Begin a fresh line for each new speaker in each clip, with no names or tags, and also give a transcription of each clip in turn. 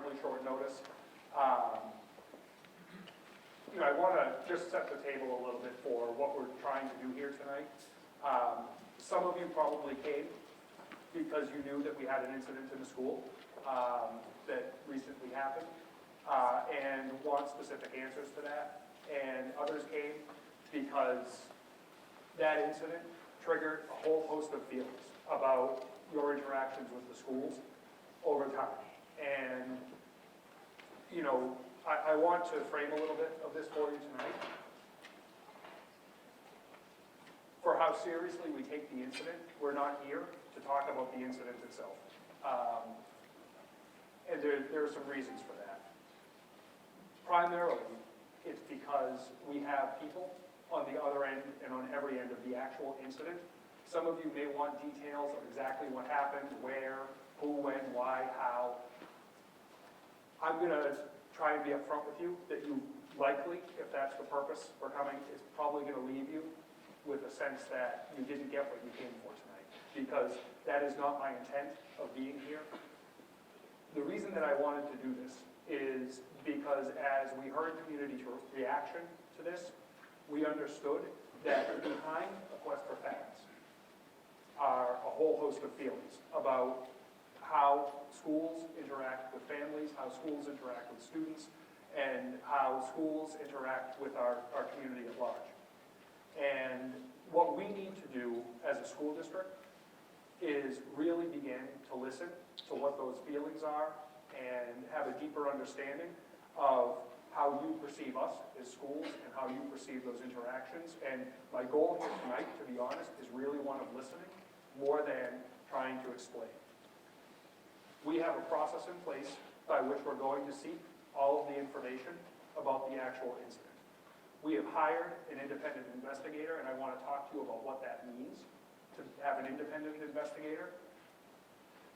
relatively short notice. I want to just set the table a little bit for what we're trying to do here tonight. Some of you probably came because you knew that we had an incident in the school that recently happened and want specific answers to that. And others came because that incident triggered a whole host of feelings about your interactions with the schools over time. And, I want to frame a little bit of this for you tonight. For how seriously we take the incident, we're not here to talk about the incident itself. And there are some reasons for that. Primarily, it's because we have people on the other end and on every end of the actual incident. Some of you may want details of exactly what happened, where, who, when, why, how. I'm going to try and be upfront with you that you likely, if that's the purpose for coming, is probably going to leave you with a sense that you didn't get what you came for tonight, because that is not my intent of being here. The reason that I wanted to do this is because as we heard community reaction to this, we understood that behind a quest for facts are a whole host of feelings about how schools interact with families, how schools interact with students, and how schools interact with our community at large. And what we need to do as a school district is really begin to listen to what those feelings are and have a deeper understanding of how you perceive us as schools and how you perceive those interactions. And my goal here tonight, to be honest, is really one of listening more than trying to explain. We have a process in place by which we're going to seek all of the information about the actual incident. We have hired an independent investigator, and I want to talk to you about what that means to have an independent investigator.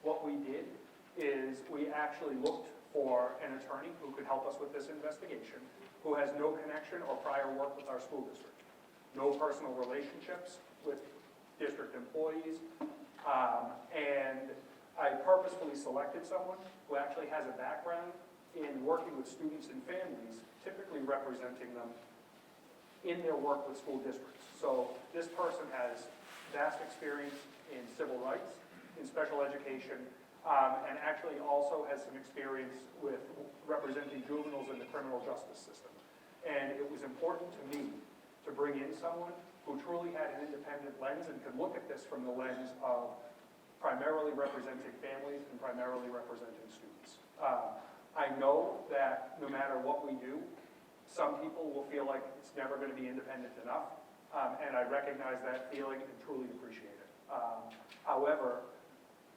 What we did is we actually looked for an attorney who could help us with this investigation, who has no connection or prior work with our school district, no personal relationships with district employees, and I purposefully selected someone who actually has a background in working with students and families, typically representing them in their work with school districts. So this person has vast experience in civil rights, in special education, and actually also has some experience with representing juveniles in the criminal justice system. And it was important to me to bring in someone who truly had an independent lens and could look at this from the lens of primarily representing families and primarily representing students. I know that no matter what we do, some people will feel like it's never going to be independent enough, and I recognize that feeling and truly appreciate it. However,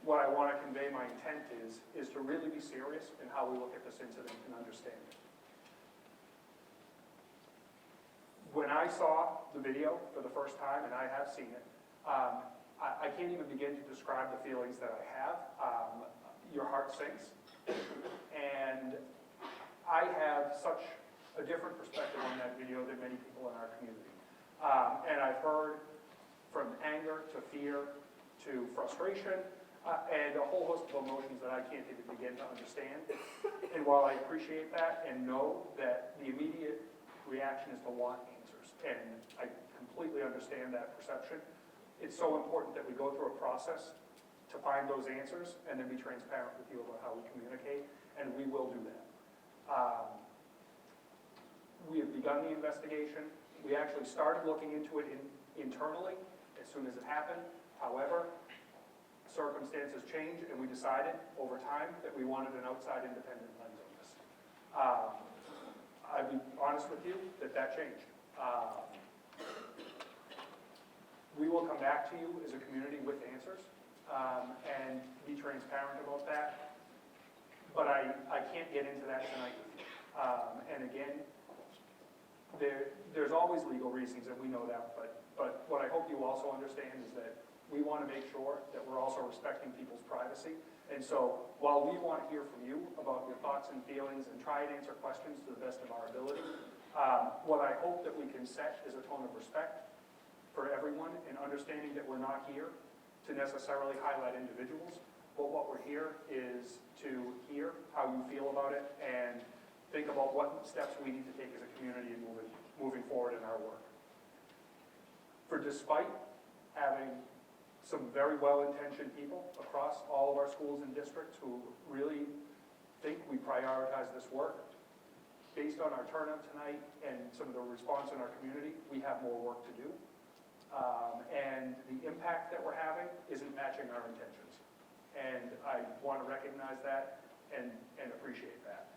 what I want to convey my intent is to really be serious in how we look at this incident and understand it. When I saw the video for the first time, and I have seen it, I can't even begin to describe the feelings that I have. Your heart sinks. And I have such a different perspective on that video than many people in our community. And I've heard from anger to fear to frustration and a whole host of emotions that I can't even begin to understand. And while I appreciate that and know that the immediate reaction is to want answers, and I completely understand that perception, it's so important that we go through a process to find those answers and then be transparent with you about how we communicate, and we will do that. We have begun the investigation. We actually started looking into it internally as soon as it happened. However, circumstances changed, and we decided over time that we wanted an outside independent lens on this. I'd be honest with you that changed. We will come back to you as a community with answers and be transparent about that. But I can't get into that tonight with you. And again, there's always legal reasons, and we know that. But what I hope you also understand is that we want to make sure that we're also respecting people's privacy. And so while we want to hear from you about your thoughts and feelings and try and answer questions to the best of our ability, what I hope that we can set is a tone of respect for everyone and understanding that we're not here to necessarily highlight individuals, but what we're here is to hear how you feel about it and think about what steps we need to take as a community in moving forward in our work. For despite having some very well-intentioned people across all of our schools and districts who really think we prioritize this work, based on our turnout tonight and some of the response in our community, we have more work to do. And the impact that we're having isn't matching our intentions. And I want to recognize that and appreciate that.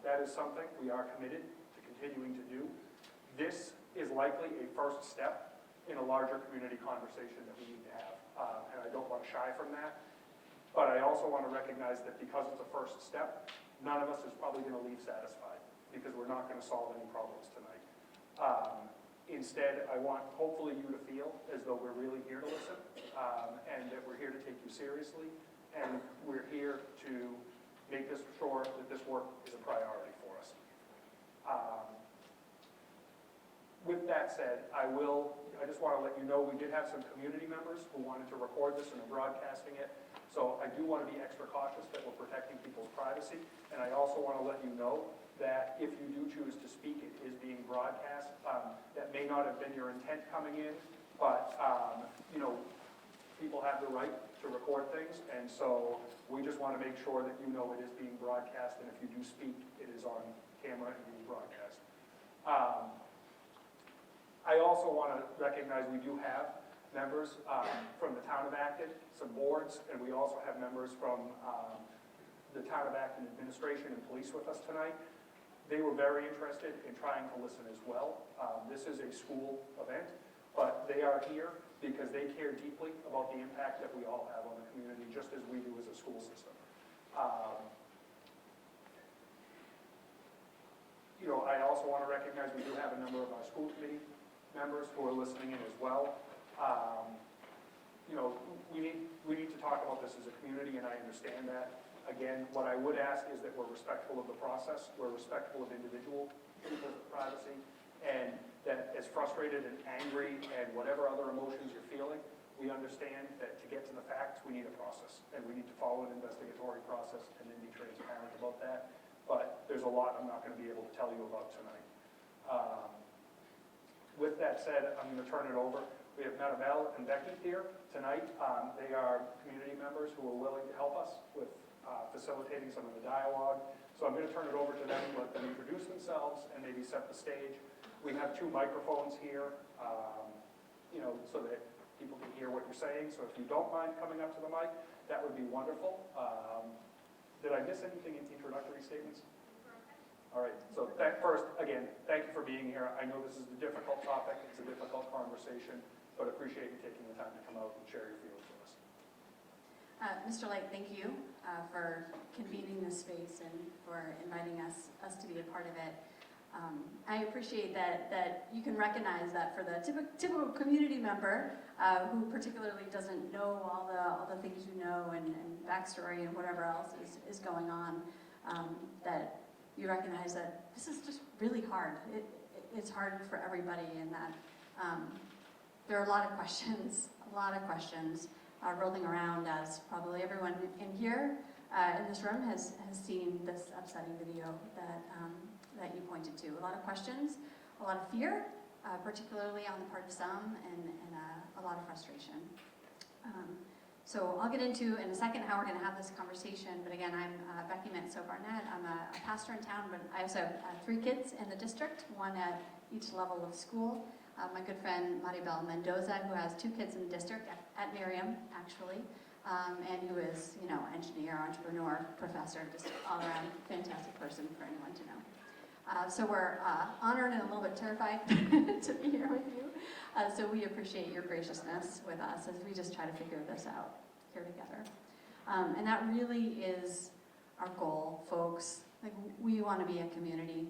That is something we are committed to continuing to do. This is likely a first step in a larger community conversation that we need to have. And I don't want to shy from that. But I also want to recognize that because it's a first step, none of us is probably going to leave satisfied because we're not going to solve any problems tonight. Instead, I want hopefully you to feel as though we're really here to listen and that we're here to take you seriously and we're here to make this sure that this work is a priority for us. With that said, I just want to let you know we did have some community members who wanted to record this and are broadcasting it. So I do want to be extra cautious that we're protecting people's privacy. And I also want to let you know that if you do choose to speak, it is being broadcast. That may not have been your intent coming in, but you know, people have the right to record things. And so we just want to make sure that you know it is being broadcast. And if you do speak, it is on camera and being broadcast. I also want to recognize we do have members from the town of Acton, some boards, and we also have members from the town of Acton administration and police with us tonight. They were very interested in trying to listen as well. This is a school event, but they are here because they care deeply about the impact that we all have on the community, just as we do as a school system. You know, I also want to recognize we do have a number of our school committee members who are listening in as well. You know, we need to talk about this as a community, and I understand that. Again, what I would ask is that we're respectful of the process, we're respectful of individual people's privacy, and that as frustrated and angry and whatever other emotions you're feeling, we understand that to get to the facts, we need a process, and we need to follow an investigatory process and then be transparent about that. But there's a lot I'm not going to be able to tell you about tonight. With that said, I'm going to turn it over. We have Mcgovern and Becky here tonight. They are community members who are willing to help us with facilitating some of the dialogue. So I'm going to turn it over to them, let them introduce themselves and maybe set the stage. We have 2 microphones here, you know, so that people can hear what you're saying. So if you don't mind coming up to the mic, that would be wonderful. Did I miss anything in introductory statements? All right, so first, again, thank you for being here. I know this is a difficult topic, it's a difficult conversation, but appreciate you taking the time to come out and share your feelings with us.
Mr. Light, thank you for convening this space and for inviting us to be a part of it. I appreciate that you can recognize that for the typical community member who particularly doesn't know all the things you know and backstory and whatever else is going on, that you recognize that this is just really hard. It's hard for everybody, and that there are a lot of questions rolling around, as probably everyone in here in this room has seen this upsetting video that you pointed to. A lot of questions, a lot of fear, particularly on the part of some, and a lot of frustration. So I'll get into in a second how we're going to have this conversation, but again, I'm Becky Mcgovern. I'm a pastor in town, but I also have 3 kids in the district, 1 at each level of school. My good friend Maribel Mendoza, who has 2 kids in the district at Miriam, actually, and who is, you know, engineer, entrepreneur, professor, just all around fantastic person for anyone to know. So we're honored and a little bit terrified to be here with you. So we appreciate your graciousness with us as we just try to figure this out here together. And that really is our goal, folks. Like, we want to be a community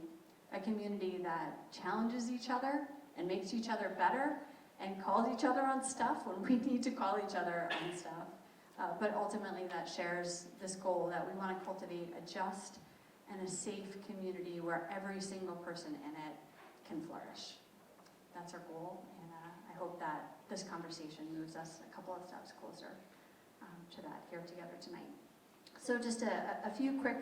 that challenges each other and makes each other better and calls each other on stuff when we need to call each other on stuff. But ultimately that shares this goal that we want to cultivate a just and a safe community where every single person in it can flourish. That's our goal, and I hope that this conversation moves us a couple of steps closer to that here together tonight. So just a few quick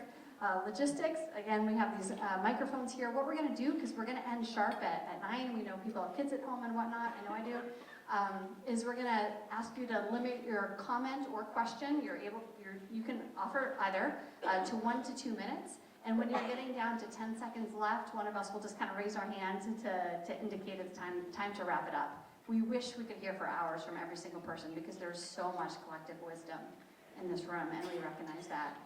logistics. Again, we have these microphones here. What we're going to do, because we're going to end sharp at 9, we know people have kids at home and whatnot, I know I do, is we're going to ask you to limit your comment or question. You can offer either to 1 to 2 minutes. And when you're getting down to 10 seconds left, one of us will just kind of raise our hands to indicate it's time to wrap it up. We wish we could hear for hours from every single person because there's so much collective wisdom in this room, and we recognize that.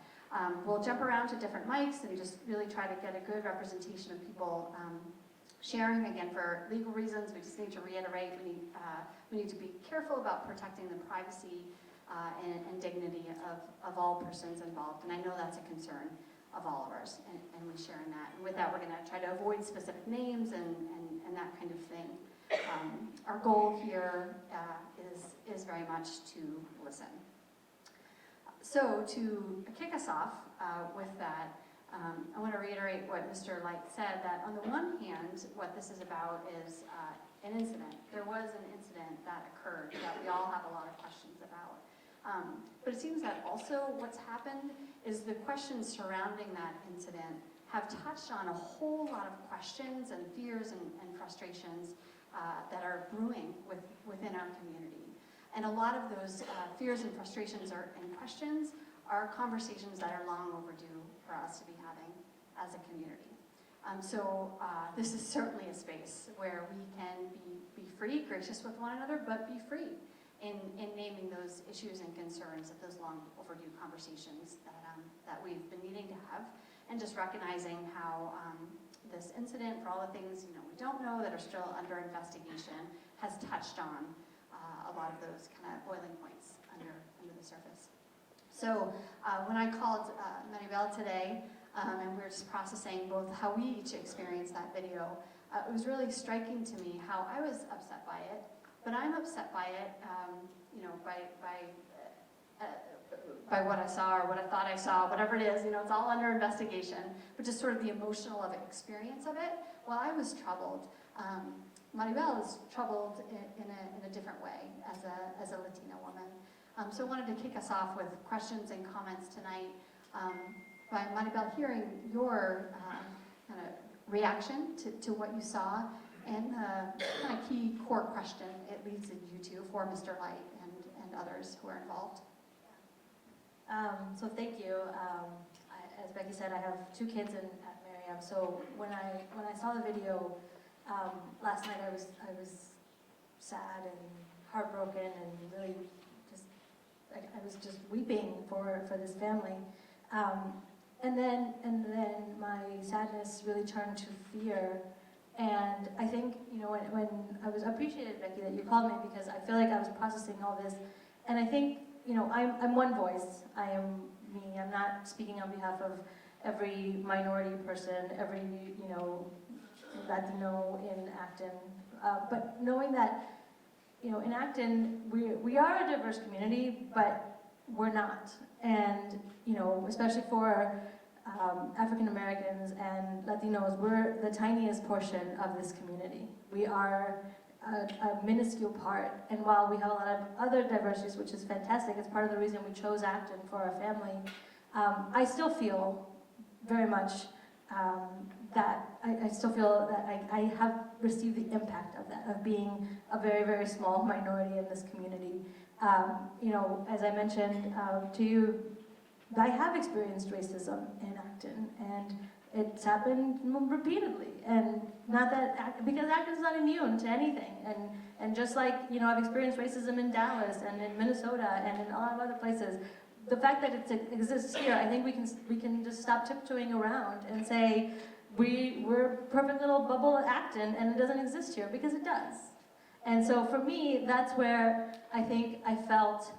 We'll jump around to different mics and just really try to get a good representation of people sharing. Again, for legal reasons, we just need to reiterate, we need to be careful about protecting the privacy and dignity of all persons involved, and I know that's a concern of all of ours, and we share in that. And with that, we're going to try to avoid specific names and that kind of thing. Our goal here is very much to listen. So to kick us off with that, I want to reiterate what Mr. Light said, that on the one hand, what this is about is an incident. There was an incident that occurred that we all have a lot of questions about. But it seems that also what's happened is the questions surrounding that incident have touched on a whole lot of questions and fears and frustrations that are brewing within our community. And a lot of those fears and frustrations and questions are conversations that are long overdue for us to be having as a community. So this is certainly a space where we can be free, gracious with one another, but be free in naming those issues and concerns of those long overdue conversations that we've been needing to have, and just recognizing how this incident, for all the things we don't know that are still under investigation, has touched on a lot of those kind of boiling points under the surface. So when I called Maribel today, and we were just processing both how we each experienced that video, it was really striking to me how I was upset by it, but I'm upset by it, by what I saw or what I thought I saw, whatever it is, it's all under investigation, but just sort of the emotional experience of it. While I was troubled, Maribel is troubled in a different way as a Latina woman. So I wanted to kick us off with questions and comments tonight by Maribel, hearing your kind of reaction to what you saw and the kind of key core question it leads you to for Mr. Light and others who are involved.
So thank you. As Becky said, I have 2 kids at Merriam. So when I saw the video last night, I was sad and heartbroken and really I was just weeping for this family. And then my sadness really turned to fear. And I think, when I was appreciated, Becky, that you called me, because I feel like I was processing all this. And I think, I'm one voice. I am me. I'm not speaking on behalf of every minority person, every, Latino in Acton. But knowing that, in Acton, we are a diverse community, but we're not. And, especially for African Americans and Latinos, we're the tiniest portion of this community. We are a minuscule part, and while we have a lot of other diversities, which is fantastic, it's part of the reason we chose Acton for our family, I still feel very much that I still feel that I have received the impact of that, of being a very, very small minority in this community. As I mentioned to you, I have experienced racism in Acton, and it's happened repeatedly, and not that, because Acton's not immune to anything, and just like, I've experienced racism in Dallas and in Minnesota and in a lot of other places, the fact that it exists here, I think we can just stop tiptoeing around and say, we're a perfect little bubble at Acton, and it doesn't exist here, because it does. And so for me, that's where I think I felt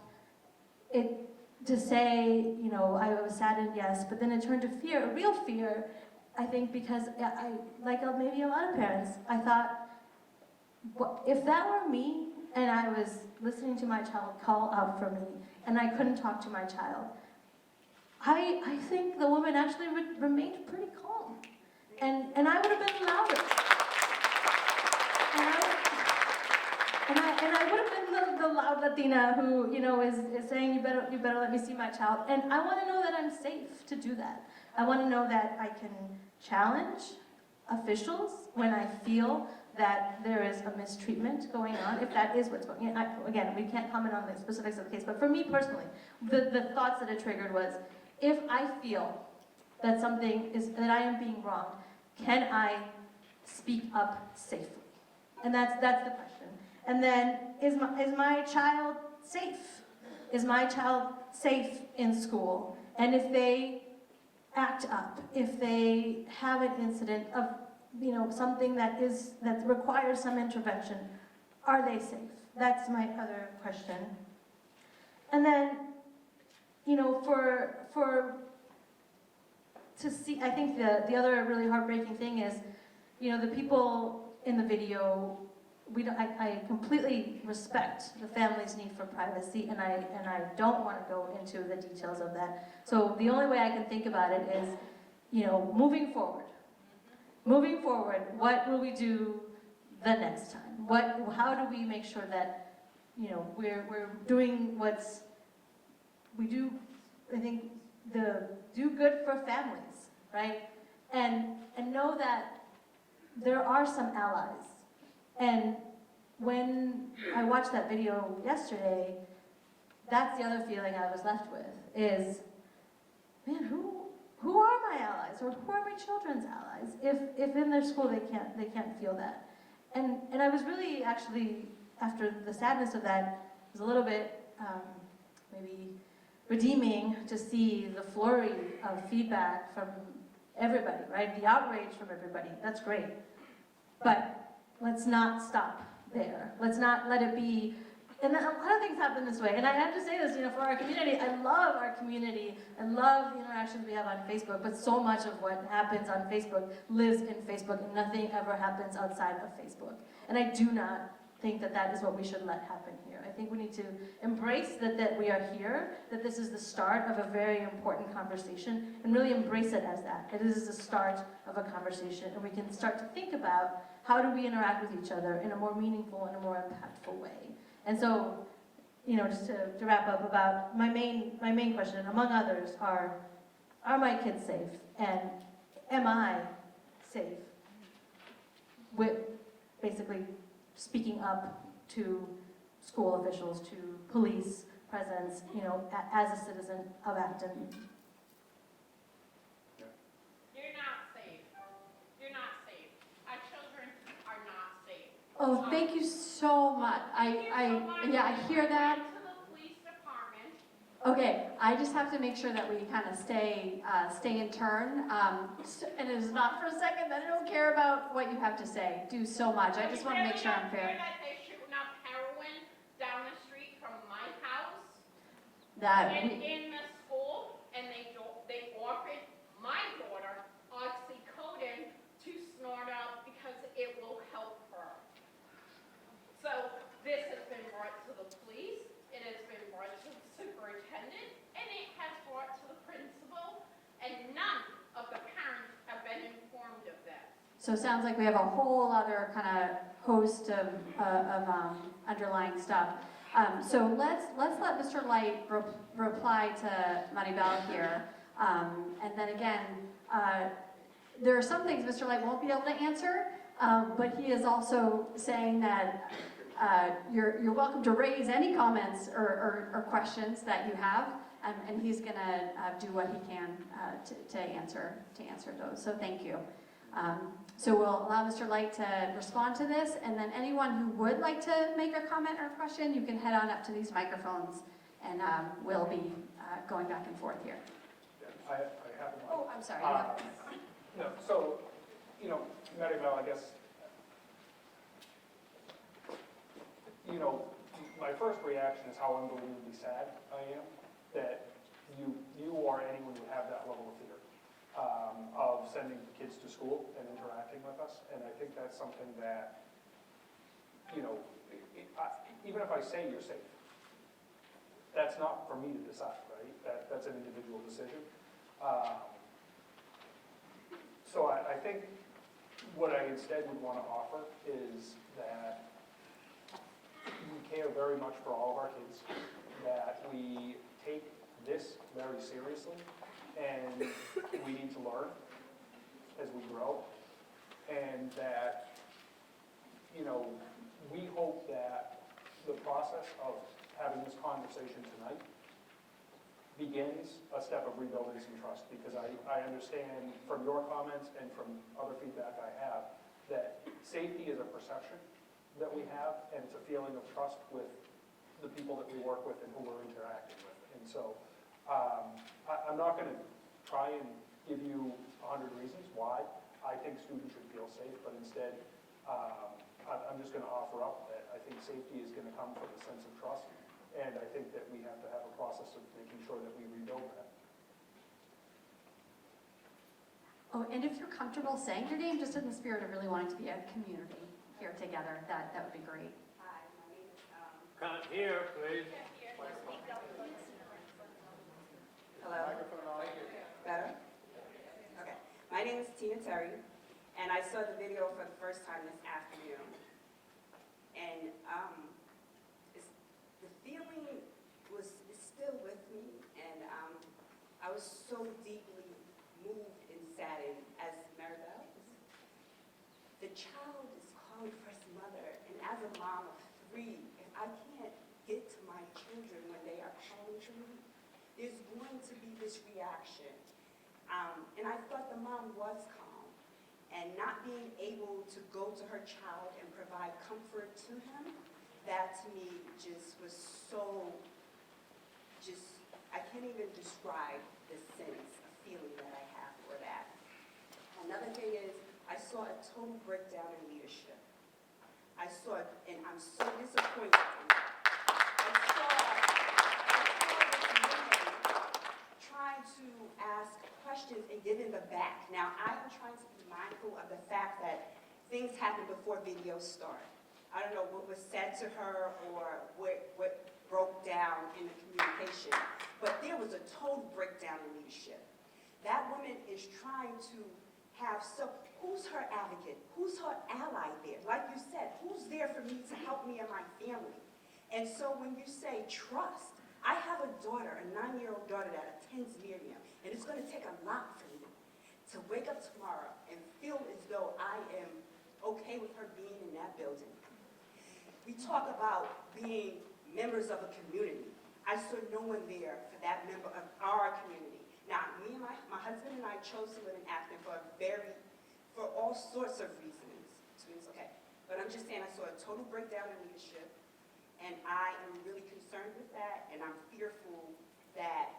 it, to say, I was saddened, yes, but then it turned to fear, a real fear, I think, because I, like maybe a lot of parents, I thought, if that were me, and I was listening to my child call out for me, and I couldn't talk to my child, I think the woman actually remained pretty calm, and I would have been louder. And I would have been the loud Latina who, you know, is saying, you better let me see my child. And I want to know that I'm safe to do that. I want to know that I can challenge officials when I feel that there is a mistreatment going on, if that is what's going on. Again, we can't comment on the specifics of the case, but for me personally, the thoughts that it triggered was, if I feel that that I am being wronged, can I speak up safely? And that's the question. And then, is my child safe? Is my child safe in school? And if they act up, if they have an incident of, you know, something that requires some intervention, are they safe? That's my other question. And then, you know, to see, I think the other really heartbreaking thing is, you know, the people in the video, I completely respect the family's need for privacy, and I don't want to go into the details of that. So the only way I can think about it is, you know, moving forward, what will we do the next time? How do we make sure that, you know, we're doing we do, I think, do good for families, right? And know that there are some allies. And when I watched that video yesterday, that's the other feeling I was left with, is, man, who are my allies, or who are my children's allies, if in their school they can't feel that? And I was really, actually, after the sadness of that, it was a little bit maybe redeeming to see the flurry of feedback from everybody, right? The outrage from everybody, that's great. But let's not stop there. Let's not let it be, and a lot of things happen this way. And I have to say this, you know, for our community, I love our community. I love the interactions we have on Facebook, but so much of what happens on Facebook lives in Facebook, and nothing ever happens outside of Facebook. And I do not think that is what we should let happen here. I think we need to embrace that we are here, that this is the start of a very important conversation, and really embrace it as that. It is the start of a conversation, and we can start to think about how do we interact with each other in a more meaningful and a more impactful way. And so, you know, just to wrap up about my main question, among others, are my kids safe? And am I safe? With basically speaking up to school officials, to police presence, you know, as a citizen of Acton.
You're not safe. You're not safe. Our children are not safe.
Oh, thank you so much. Yeah, I hear that.
To the police department.
Okay, I just have to make sure that we kind of stay in turn. And it is not for a second that I don't care about what you have to say. Do so much. I just want to make sure I'm fair.
That they're shooting up heroin down the street from my house
That
and in the school, and they offered my daughter oxycodone to snort up because it will help her. So this has been brought to the police, it has been brought to the superintendent, and it has brought to the principal, and none of the parents have been informed of that.
So it sounds like we have a whole other kind of host of underlying stuff. So let's let Mr. Light reply to Maribel here. And then again, there are some things Mr. Light won't be able to answer, but he is also saying that you're welcome to raise any comments or questions that you have, and he's going to do what he can to answer those. So thank you. So we'll allow Mr. Light to respond to this, and then anyone who would like to make a comment or a question, you can head on up to these microphones, and we'll be going back and forth here.
Yeah, I have one.
Oh, I'm sorry.
No, so, you know, Maribel, I guess, you know, my first reaction is how unbelievably sad I am that you or anyone would have that level of fear of sending kids to school and interacting with us. And I think that's something that, you know, even if I say you're safe, that's not for me to decide, right? That's an individual decision. So I think what I instead would want to offer is that care very much for all of our kids, that we take this very seriously, and we need to learn as we grow, and that, you know, we hope that the process of having this conversation tonight begins a step of rebuilding some trust, because I understand from your comments and from other feedback I have that safety is a perception that we have, and it's a feeling of trust with the people that we work with and who we're interacting with. And so I'm not going to try and give you 100 reasons why I think students should feel safe, but instead I'm just going to offer up that I think safety is going to come from a sense of trust, and I think that we have to have a process of making sure that we rebuild that.
Oh, and if you're comfortable saying your name, just in the spirit of really wanting to be a community here together, that would be great.
Hi, my name is,
Can't hear, please.
Hello? Better? Okay. My name is Tina Terry, and I saw the video for the first time this afternoon. And the feeling is still with me, and I was so deeply moved and saddened as Maribel. The child is calling for his mother, and as a mom of 3, if I can't get to my children when they are calling to me, there's going to be this reaction. And I thought the mom was calm, and not being able to go to her child and provide comfort to him, that to me just was so, I can't even describe the sense of feeling that I have for that. Another thing is, I saw a total breakdown in leadership. I saw it, and I'm so disappointed. I saw this woman trying to ask questions and give in the back. Now, I am trying to be mindful of the fact that things happen before videos start. I don't know what was said to her or what broke down in the communication, but there was a total breakdown in leadership. That woman is trying to have, so who's her advocate? Who's her ally there? Like you said, who's there for me to help me and my family? And so when you say trust, I have a daughter, a 9-year-old daughter that attends Miriam, and it's going to take a lot for me to wake up tomorrow and feel as though I am okay with her being in that building. We talk about being members of a community. I saw no one there for that member of our community. Now, me and my husband and I chose to live in Acton for all sorts of reasons. Okay. But I'm just saying I saw a total breakdown in leadership, and I am really concerned with that, and I'm fearful that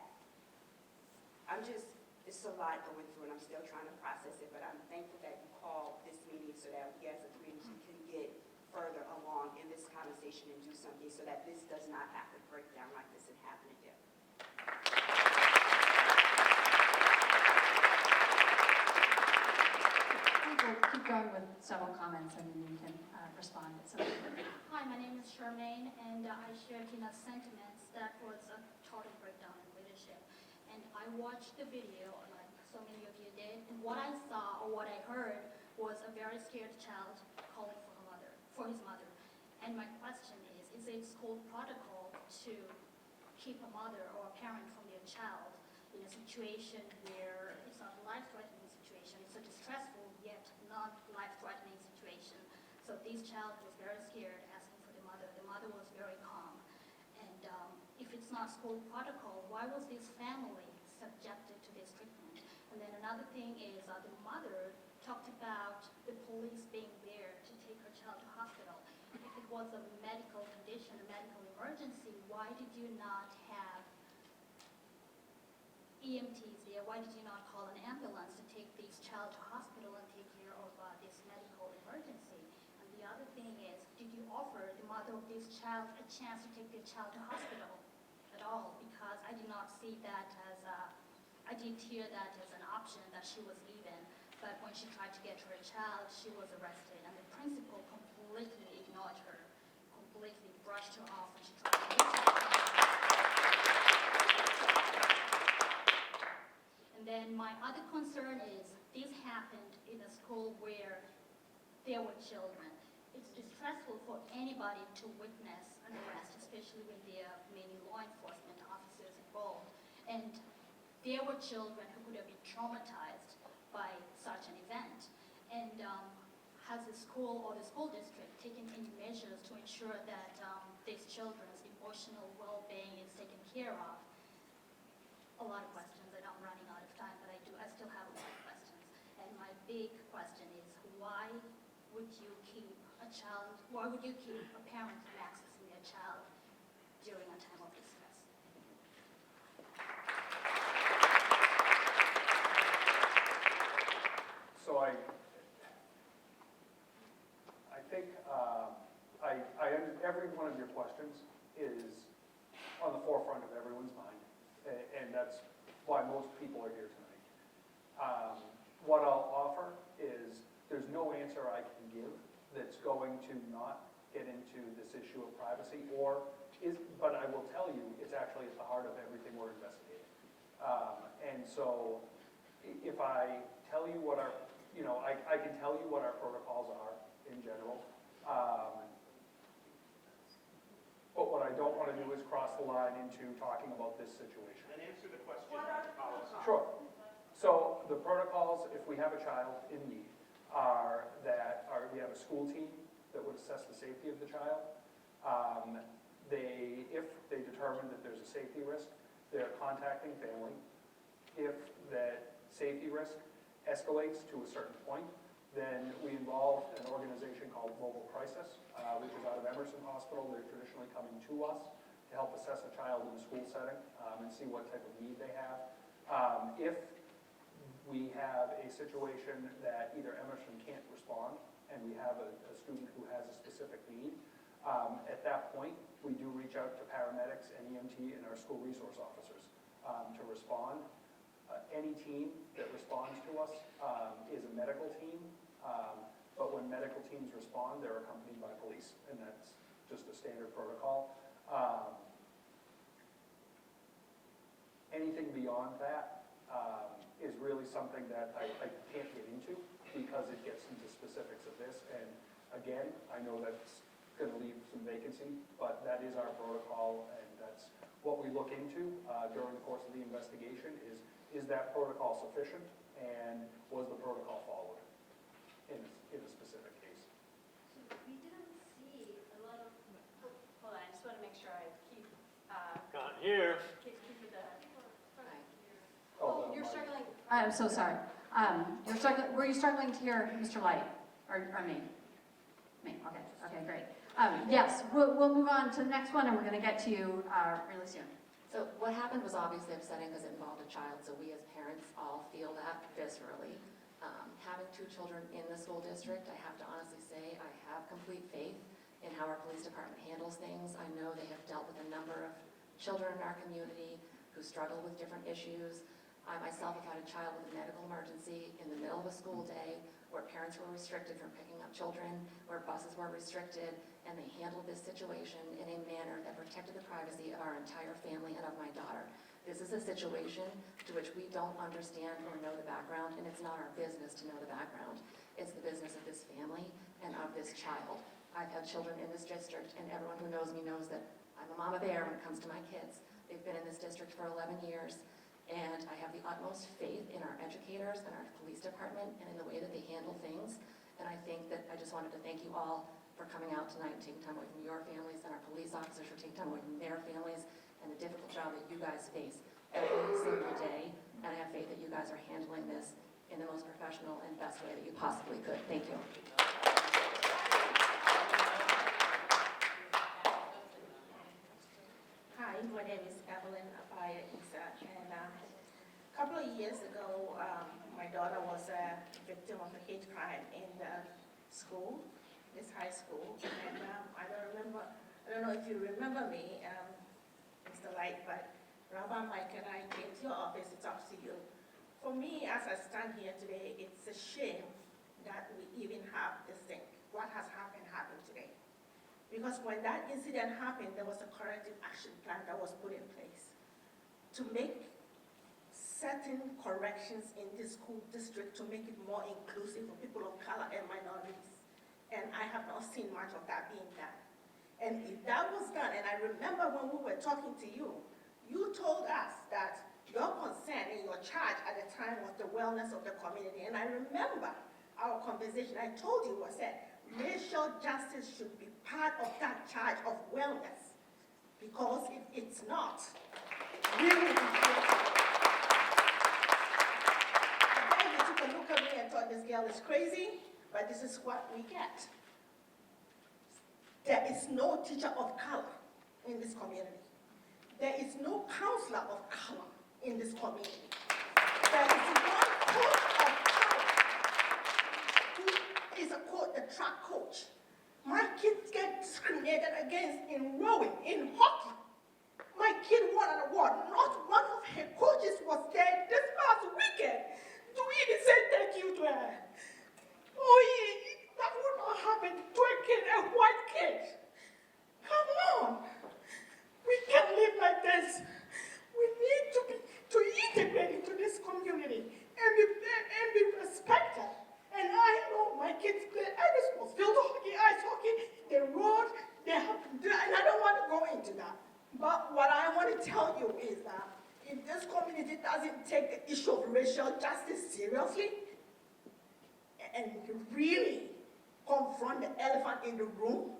it's a lot going through, and I'm still trying to process it, but I'm thankful that you called this meeting so that we as a community can get further along in this conversation and do something so that this does not have to break down like this and happen again.
We'll keep going with several comments and then you can respond at some point.
Hi, my name is Charmaine, and I share Tina's sentiments. That was a total breakdown in leadership. And I watched the video, like so many of you did, and what I saw or what I heard was a very scared child calling for his mother. And my question is it school protocol to keep a mother or a parent from their child in a situation where it's not a life-threatening situation, it's a distressful yet not life-threatening situation. So this child was very scared, asking for the mother. The mother was very calm. And if it's not school protocol, why was this family subjected to this treatment? And then another thing is the mother talked about the police being there to take her child to hospital. If it was a medical condition, a medical emergency, why did you not have EMTs there? Why did you not call an ambulance to take this child to hospital and take care of this medical emergency? And the other thing is, did you offer the mother of this child a chance to take the child to hospital at all? Because I did not see that as I did hear that as an option, that she was even. But when she tried to get her child, she was arrested, and the principal completely ignored her, completely brushed her off when she tried to get her. And then my other concern is this happened in a school where there were children. it's distressful for anybody to witness an arrest, especially when there are many law enforcement officers involved. And there were children who could have been traumatized by such an event. And has the school or the school district taken any measures to ensure that these children's emotional well-being is taken care of? A lot of questions, and I'm running out of time, but I still have a lot of questions. And my big question is, why would you keep a parent from accessing their child during a time of distress?
So I think every one of your questions is on the forefront of everyone's mind, and that's why most people are here tonight. What I'll offer is there's no answer I can give that's going to not get into this issue of privacy, but I will tell you it's actually at the heart of everything we're investigating. And so if I tell you what our, I can tell you what our protocols are in general. But what I don't want to do is cross the line into talking about this situation.
And answer the question.
What are the protocols?
Sure. So the protocols, if we have a child in need, we have a school team that would assess the safety of the child. If they determine that there's a safety risk, they're contacting family. If that safety risk escalates to a certain point, then we involve an organization called Mobile Crisis, which is out of Emerson Hospital. They're traditionally coming to us to help assess a child in a school setting and see what type of need they have. If we have a situation that either Emerson can't respond and we have a student who has a specific need, at that point, we do reach out to paramedics and EMT and our school resource officers to respond. Any team that responds to us is a medical team, but when medical teams respond, they're accompanied by police, and that's just a standard protocol. Anything beyond that is really something that I can't get into because it gets into specifics of this, and again, I know that's going to leave some vacancy, but that is our protocol, and that's what we look into during the course of the investigation is that protocol sufficient, and was the protocol followed in a specific case?
So we didn't see a lot of, hold on, I just want to make sure I keep with the,
Oh,
you're struggling.
I'm so sorry. Were you struggling to hear Mr. Light or me? Me, okay, great. Yes, we'll move on to the next one, and we're going to get to you really soon.
So what happened was obviously upsetting because it involved a child, so we as parents all feel that viscerally. Having two children in the school district, I have to honestly say I have complete faith in how our police department handles things. I know they have dealt with a number of children in our community who struggle with different issues. I myself have had a child with a medical emergency in the middle of a school day where parents were restricted from picking up children, where buses were restricted, and they handled this situation in a manner that protected the privacy of our entire family and of my daughter. This is a situation to which we don't understand or know the background, and it's not our business to know the background. It's the business of this family and of this child. I've had children in this district, and everyone who knows me knows that I'm a mama bear when it comes to my kids. They've been in this district for 11 years. And I have the utmost faith in our educators and our police department and in the way that they handle things. And I think that I just wanted to thank you all for coming out tonight and taking time away from your families, and our police officers for taking time away from their families, and the difficult job that you guys face every single day. And I have faith that you guys are handling this in the most professional and best way that you possibly could. Thank you.
Hi, my name is Evelyn Abaya Isa, and a couple of years ago, my daughter was a victim of a hate crime in the school, this high school, and I don't know if you remember me, Mr. Light, but Rabbi Mike and I came to your office to talk to you. For me, as I stand here today, it's a shame that we even have this thing. What has happened today. Because when that incident happened, there was a corrective action plan that was put in place to make certain corrections in the school district to make it more inclusive for people of color and minorities. and I have not seen much of that being done. And if that was done, and I remember when we were talking to you, you told us that your concern and your charge at the time was the wellness of the community. And I remember our conversation. I told you, I said, racial justice should be part of that charge of wellness. Because if it's not, we will be here. Again, you took a look at me and thought this girl is crazy, but this is what we get. There is no teacher of color in this community. There is no counselor of color in this community. There is one coach of color who is a track coach. My kids get discriminated against in rowing, in hockey. My kid won an award. Not one of her coaches was there this past weekend to even say thank you to her. Oh, that would not happen to a kid, a white kid. Come on. We can't live like this. We need to integrate into this community and be respected. And I know my kids play every sport, field hockey, ice hockey, they rode, and I don't want to go into that. But what I want to tell you is that if this community doesn't take the issue of racial justice seriously and really confront the elephant in the room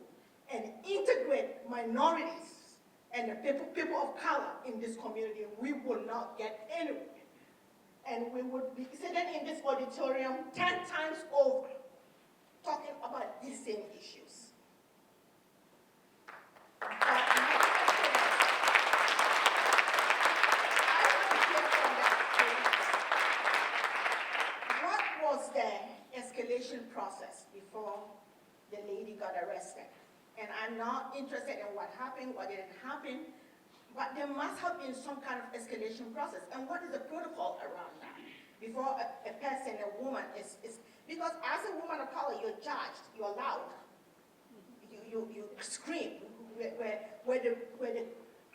and integrate minorities and the people of color in this community, we will not get anywhere. And we would be sitting in this auditorium 10 times over talking about these same issues. What was the escalation process before the lady got arrested? And I'm not interested in what happened, what didn't happen, but there must have been some kind of escalation process. And what is the protocol around that? Before a person, a woman is because as a woman of color, you're judged, you're loud, you scream, we're the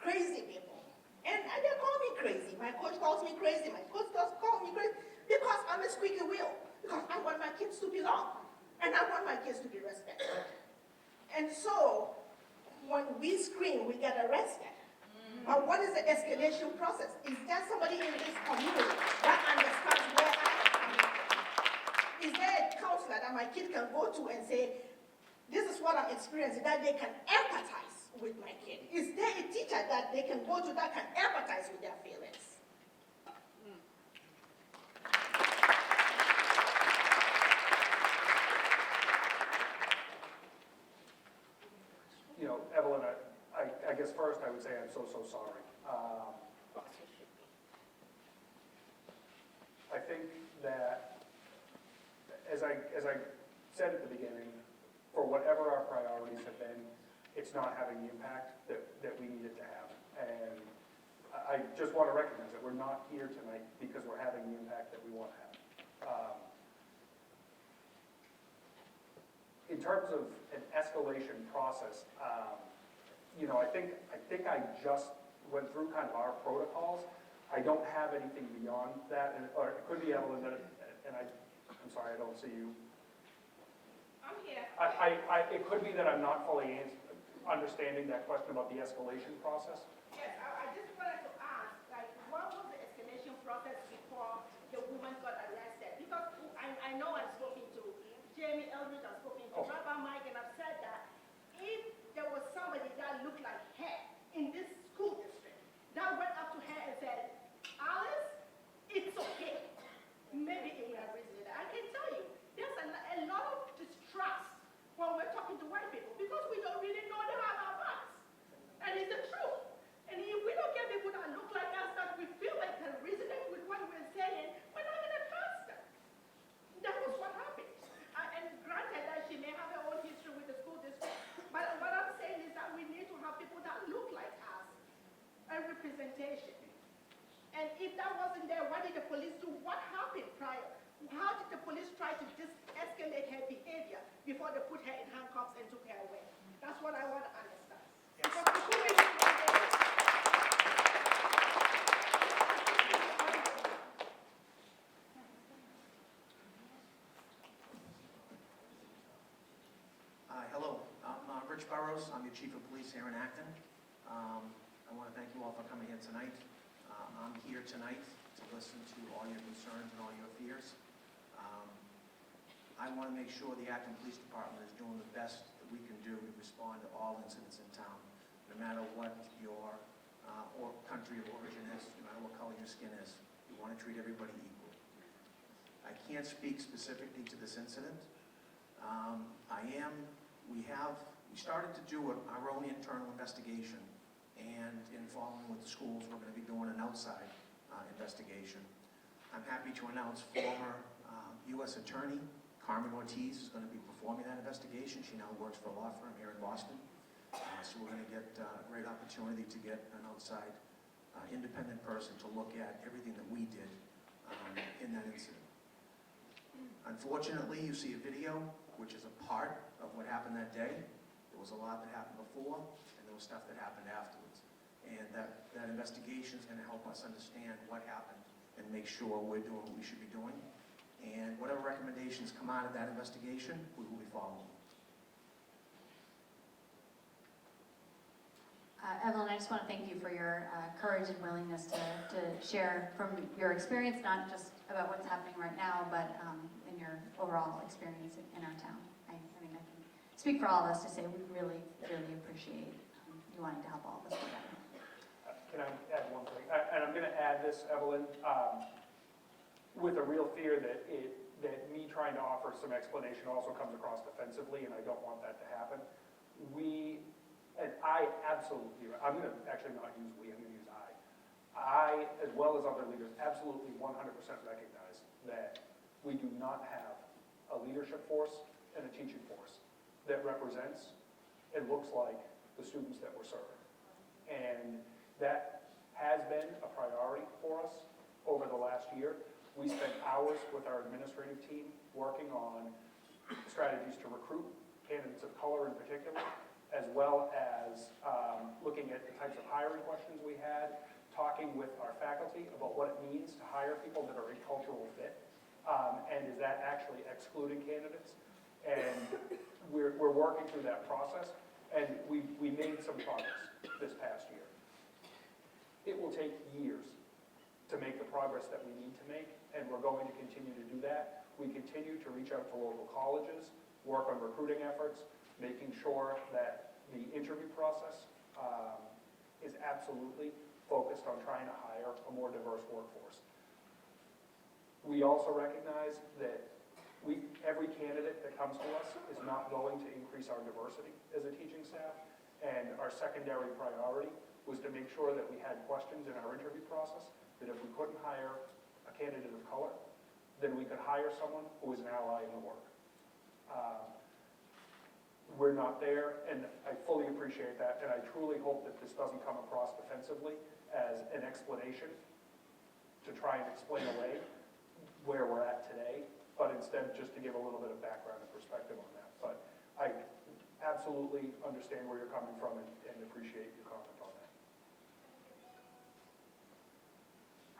crazy people. And they call me crazy. My coach calls me crazy. My coach does call me crazy because I'm a squeaky wheel. Because I want my kids to belong. And I want my kids to be respected. And so, when we scream, we get arrested. But what is the escalation process? Is there somebody in this community that understands where I am coming from? Is there a counselor that my kid can go to and say, this is what I'm experiencing, that they can empathize with my kid? Is there a teacher that they can go to that can empathize with their feelings?
You know, Evelyn, I guess first I would say I'm so sorry. I think that, as I said at the beginning, for whatever our priorities have been, it's not having the impact that we need it to have. And I just want to recognize that we're not here tonight because we're having the impact that we want to have. In terms of an escalation process, you know, I think I just went through kind of our protocols. I don't have anything beyond that, or it could be Evelyn, and I'm sorry, I don't see you.
I'm here.
It could be that I'm not fully understanding that question about the escalation process.
Yes, I just wanted to ask, like, what was the escalation process before the woman got arrested? Because I know I've spoken to Jamie Eldridge, I've spoken to Rabbi Mike, and I've said that if there was somebody that looked like her in this school district that went up to her and said, Alice, it's okay, maybe it would have risen. I can tell you, there's a lot of distrust when we're talking to white people because we don't really know them at our backs. And it's the truth. And if we don't get people that look like us, that we feel like can resonate with what we're saying, we're not going to trust them. That was what happened. And granted that she may have her own history with the school district, but what I'm saying is that we need to have people that look like us, a representation. And if that wasn't there, what did the police do? What happened prior? How did the police try to escalate her behavior before they put her in handcuffs and took her away? That's what I want to understand.
Yes.
Because people really don't get it.
Burrows. I'm your Chief of Police here in Acton. I want to thank you all for coming here tonight. I'm here tonight to listen to all your concerns and all your fears. I want to make sure the Acton Police Department is doing the best that we can do to respond to all incidents in town, no matter what your or country of origin is, no matter what color your skin is. We want to treat everybody equal. I can't speak specifically to this incident. We started to do our own internal investigation, and in following with the schools, we're going to be doing an outside investigation. I'm happy to announce former U.S. Attorney Carmen Ortiz is going to be performing that investigation. She now works for a law firm here in Boston. So we're going to get a great opportunity to get an outside independent person to look at everything that we did in that incident. Unfortunately, you see a video, which is a part of what happened that day. There was a lot that happened before, and there was stuff that happened afterwards. And that investigation is going to help us understand what happened and make sure we're doing what we should be doing. And whatever recommendations come out of that investigation, we will be following.
Evelyn, I just want to thank you for your courage and willingness to share from your experience, not just about what's happening right now, but in your overall experience in our town. I mean, I can speak for all of us to say we really, really appreciate you wanting to help all of us do that.
Can I add one thing? And I'm going to add this, Evelyn, with a real fear that me trying to offer some explanation also comes across defensively, and I don't want that to happen. And I absolutely, I'm going to actually not use we, I'm going to use I, as well as other leaders, absolutely 100% recognize that we do not have a leadership force and a teaching force that represents and looks like the students that we're serving. And that has been a priority for us over the last year. We spent hours with our administrative team working on strategies to recruit candidates of color in particular, as well as looking at the types of hiring questions we had, talking with our faculty about what it means to hire people that are a cultural fit, and is that actually excluding candidates? And we're working through that process, and we made some progress this past year. It will take years to make the progress that we need to make, and we're going to continue to do that. We continue to reach out to local colleges, work on recruiting efforts, making sure that the interview process is absolutely focused on trying to hire a more diverse workforce. We also recognize that every candidate that comes to us is not going to increase our diversity as a teaching staff, and our secondary priority was to make sure that we had questions in our interview process, that if we couldn't hire a candidate of color, then we could hire someone who is an ally in the work. We're not there, and I fully appreciate that, and I truly hope that this doesn't come across defensively as an explanation to try and explain away where we're at today, but instead just to give a little bit of background and perspective on that. But I absolutely understand where you're coming from and appreciate your comment on that.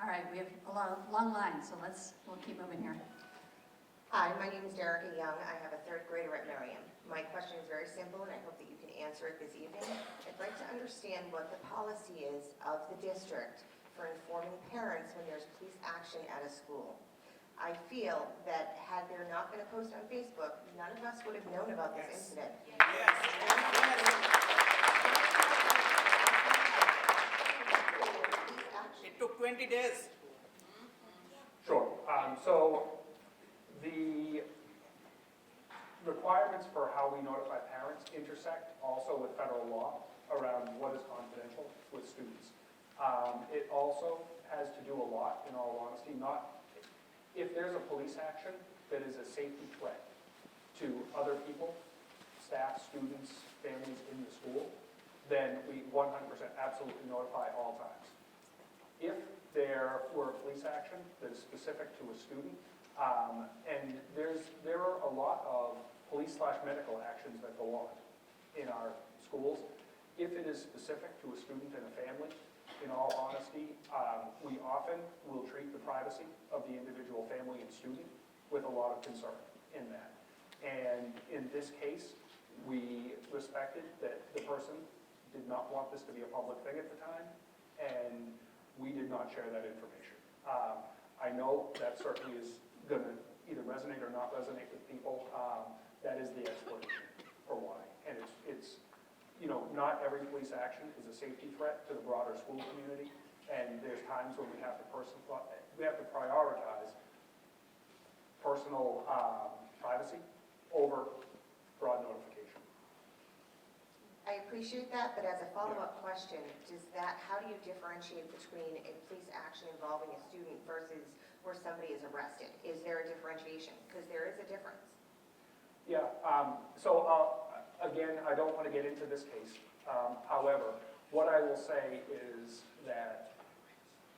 All right, we have a long line, so we'll keep moving here.
Hi, my name is Derica Young. I have a third grader at Merriam. My question is very simple, and I hope that you can answer it this evening. I'd like to understand what the policy is of the district for informing parents when there's police action at a school. I feel that had there not been a post on Facebook, none of us would have known about this incident.
It took 20 days.
Sure. So the requirements for how we notify parents intersect also with federal law around what is confidential with students. It also has to do a lot, in all honesty, not if there's a police action that is a safety threat to other people, staff, students, families in the school, then we 100% absolutely notify all times. If there were a police action that is specific to a student, and there are a lot of police/medical actions that go on in our schools. If it is specific to a student and a family, in all honesty, we often will treat the privacy of the individual family and student with a lot of concern in that. And in this case, We respected that the person did not want this to be a public thing at the time, and we did not share that information. I know that certainly is going to either resonate or not resonate with people. That is the explanation for why. And it's not every police action is a safety threat to the broader school community, and there's times when we have to prioritize personal privacy over broad notification.
I appreciate that, but as a follow-up question, how do you differentiate between a police action involving a student versus where somebody is arrested? Is there a differentiation? Because there is a difference.
Yeah, again, I don't want to get into this case. However, what I will say is that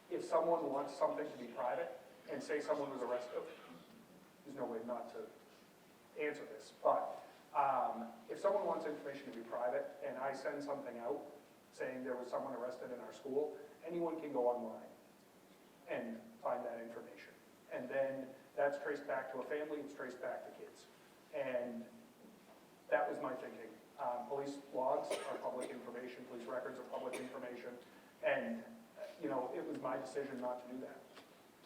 if someone wants something to be private, and say someone was arrested, there's no way not to answer this, but if someone wants information to be private, and I send something out saying there was someone arrested in our school, anyone can go online and find that information. And then that's traced back to a family, it's traced back to kids. And that was my thinking. Police logs are public information, police records are public information, and it was my decision not to do that.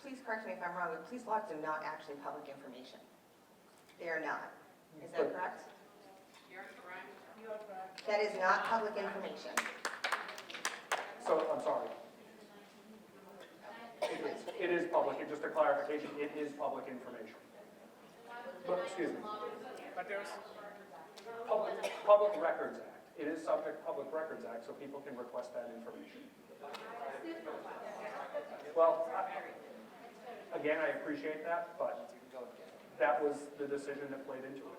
Please correct me if I'm wrong, but police logs are not actually public information. They are not. Is that correct?
You're correct.
That is not public information.
So, I'm sorry. It is public, and just a clarification, it is public information. But, excuse me.
But there's,
Public Records Act. It is subject to Public Records Act, so people can request that information. Well, again, I appreciate that, but that was the decision that played into it.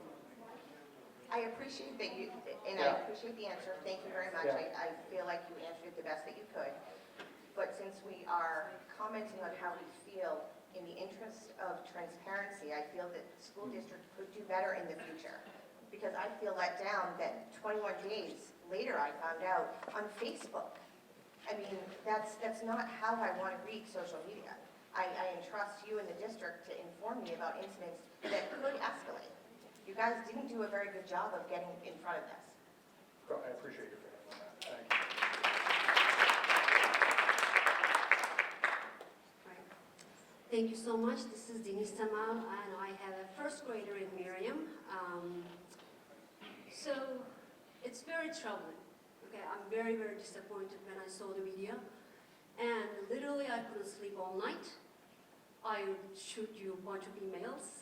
I appreciate that you, and
Yeah.
I appreciate the answer. Thank you very much.
Yeah.
I feel like you answered it the best that you could. But since we are commenting on how we feel, in the interest of transparency, I feel that the school district could do better in the future. Because I feel let down that 21 days later I found out on Facebook. I mean, that's not how I want to read social media. I entrust you in the district to inform me about incidents that could escalate. You guys didn't do a very good job of getting in front of this.
So I appreciate your feeling on that. Thank you.
Thank you so much. This is Denise Tamal, and I have a first grader in Miriam. So it's very troubling. Okay, I'm very, very disappointed when I saw the video. And literally I couldn't sleep all night. I would shoot you a bunch of emails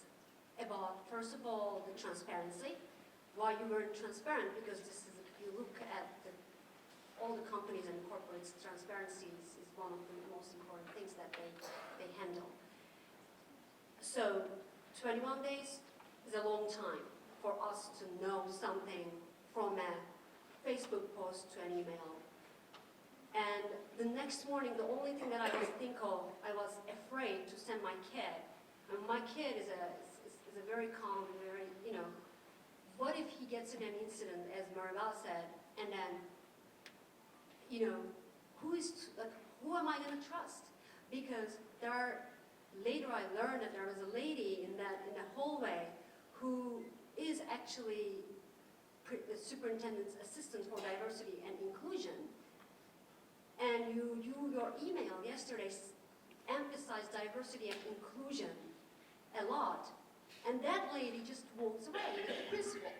about, first of all, the transparency. Why you weren't transparent, because this is, if you look at all the companies and corporates, transparency is one of the most important things that they handle. So 21 days is a long time for us to know something from a Facebook post to an email. And the next morning, the only thing that I was I was afraid to send my kid. And my kid is a very calm, very, what if he gets in an incident, as Maribel said, and then, who am I going to trust? Because later I learned that there was a lady in the hallway who is actually the superintendent's assistant for diversity and inclusion. And your email yesterday emphasized diversity and inclusion a lot. And that lady just walks away, the principal.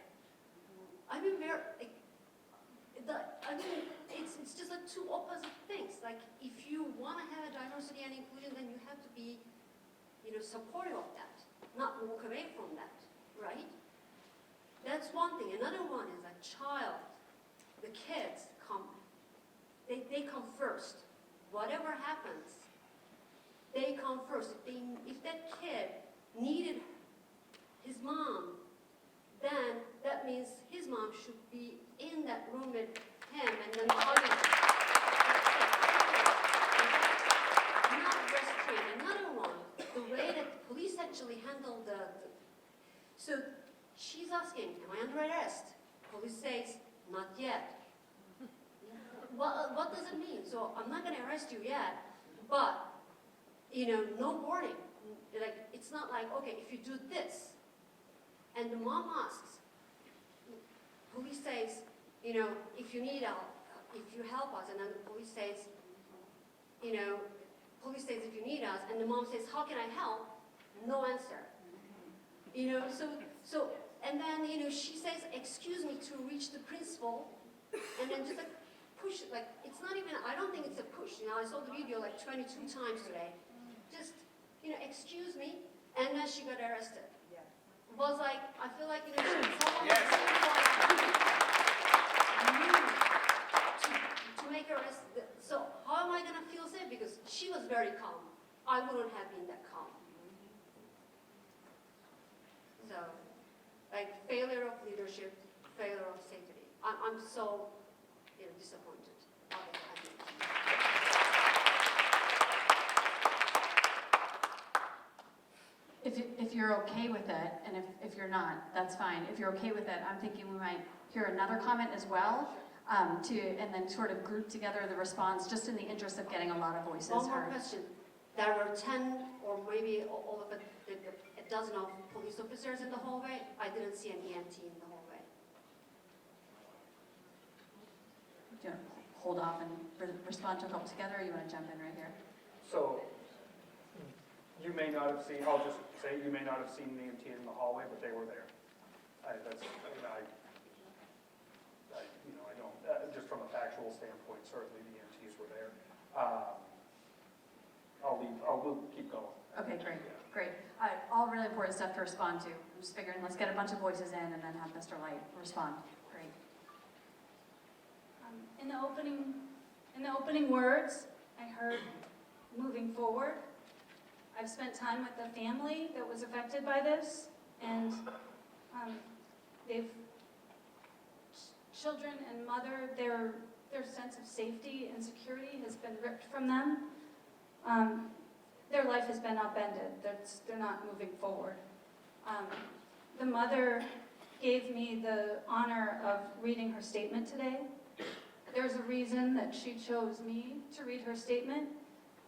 It's just like two opposite things. Like, if you want to have a diversity and inclusion, then you have to be, supportive of that, not walk away from that, right? That's one thing. Another one is a child, the kids come, they come first. Whatever happens, they come first. If that kid needed his mom, then that means his mom should be in that room with him and then hugging him. Not restraint. Another one, the way that the police actually handled so she's asking, am I under arrest? Police says, not yet. What does it mean? So I'm not going to arrest you yet, but, no warning. Like, it's not like, okay, if you do this, and the mom asks, police says, you know, if you need help, if you help us, and then the police says, you know, police says if you need us, and the mom says, how can I help? No answer. You know, and then, you know, she says, excuse me, to reach the principal, and then just like push it, like, it's not even, I don't think it's a push, you know, I saw the video like 22 times today. Just, you know, excuse me, and then she got arrested. Was like, I feel like, you know, someone
Yes.
to make her arrest. So how am I gonna feel safe? Because she was very calm. I wouldn't have been that calm. So, like, failure of leadership, failure of safety. I'm so, you know, disappointed.
If you're okay with it, and if you're not, that's fine. If you're okay with it, I'm thinking we might hear another comment as well, and then sort of group together the response, just in the interest of getting a lot of voices
One more
heard.
question. There were 10 or maybe all of it, a dozen of police officers in the hallway. I didn't see an EMT in the hallway.
Do you want to hold off and respond to it all together, or you want to jump in right here?
So, you may not have seen, I'll just say, you may not have seen the EMT in the hallway, but they were there. I don't, just from a factual standpoint, certainly the EMTs were there. We'll keep going.
Okay, great. All really important stuff to respond to. I'm just figuring, let's get a bunch of voices in and then have Mr. Light respond. Great.
In the opening words, I heard moving forward. I've spent time with the family that was affected by this, and children and mother, their sense of safety and security has been ripped from them. Their life has been upended. They're not moving forward. The mother gave me the honor of reading her statement today. There's a reason that she chose me to read her statement,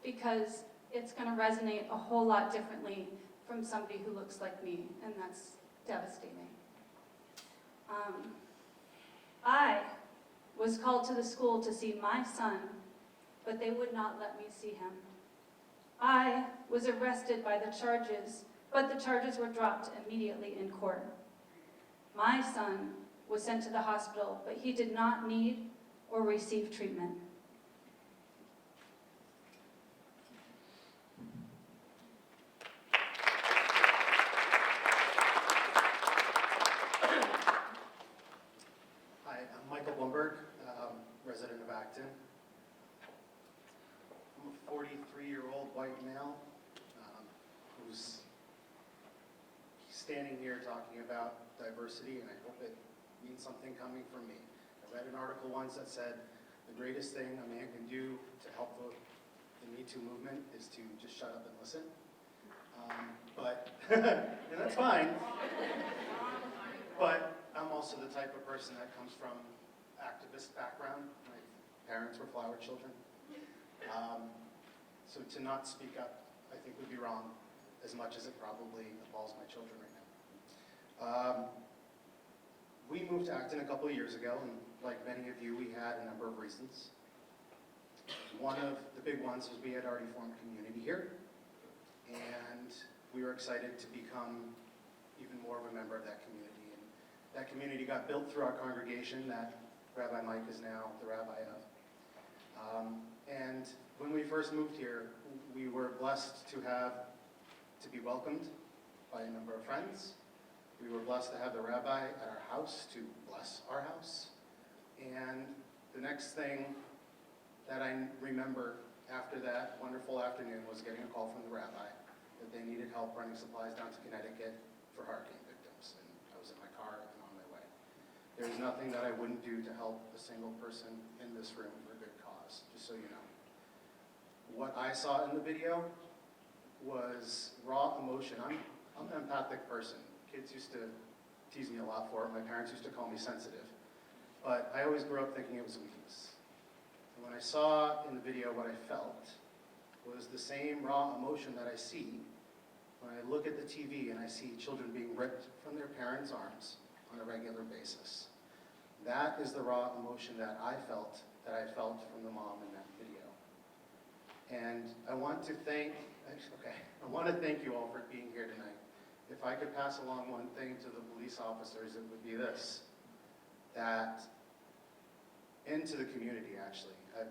because it's going to resonate a whole lot differently from somebody who looks like me, and that's devastating. I was called to the school to see my son, but they would not let me see him. I was arrested by the charges, but the charges were dropped immediately in court. My son was sent to the hospital, but he did not need or receive treatment.
Hi, I'm Michael Blumberg, resident of Acton. I'm a 43-year-old white male who's standing here talking about diversity, and I hope it means something coming from me. I read an article once that said the greatest thing a man can do to help the Me Too movement is to just shut up and listen. And that's fine. But I'm also the type of person that comes from activist background. My parents were flower children. So to not speak up, I think would be wrong, as much as it probably appalls my children right now. We moved to Acton a couple of years ago, and like many of you, we had a number of reasons. One of the big ones was we had already formed community here, and we were excited to become even more of a member of that community. And that community got built through our congregation that Rabbi Mike is now the rabbi of. And when we first moved here, we were blessed to be welcomed by a number of friends. We were blessed to have the rabbi at our house to bless our house. And the next thing that I remember after that wonderful afternoon was getting a call from the rabbi that they needed help running supplies down to Connecticut for hurricane victims. And I was in my car and on my way. There's nothing that I wouldn't do to help a single person in this room for a good cause, just so you know. What I saw in the video was raw emotion. I'm an empathic person. Kids used to tease me a lot for it. My parents used to call me sensitive. But I always grew up thinking it was weakness. And when I saw in the video what I felt was the same raw emotion that I see when I look at the TV and I see children being ripped from their parents' arms on a regular basis. That is the raw emotion that I felt from the mom in that video. And I want to thank you all for being here tonight. If I could pass along one thing to the police officers, it would be this, that into the community, actually. I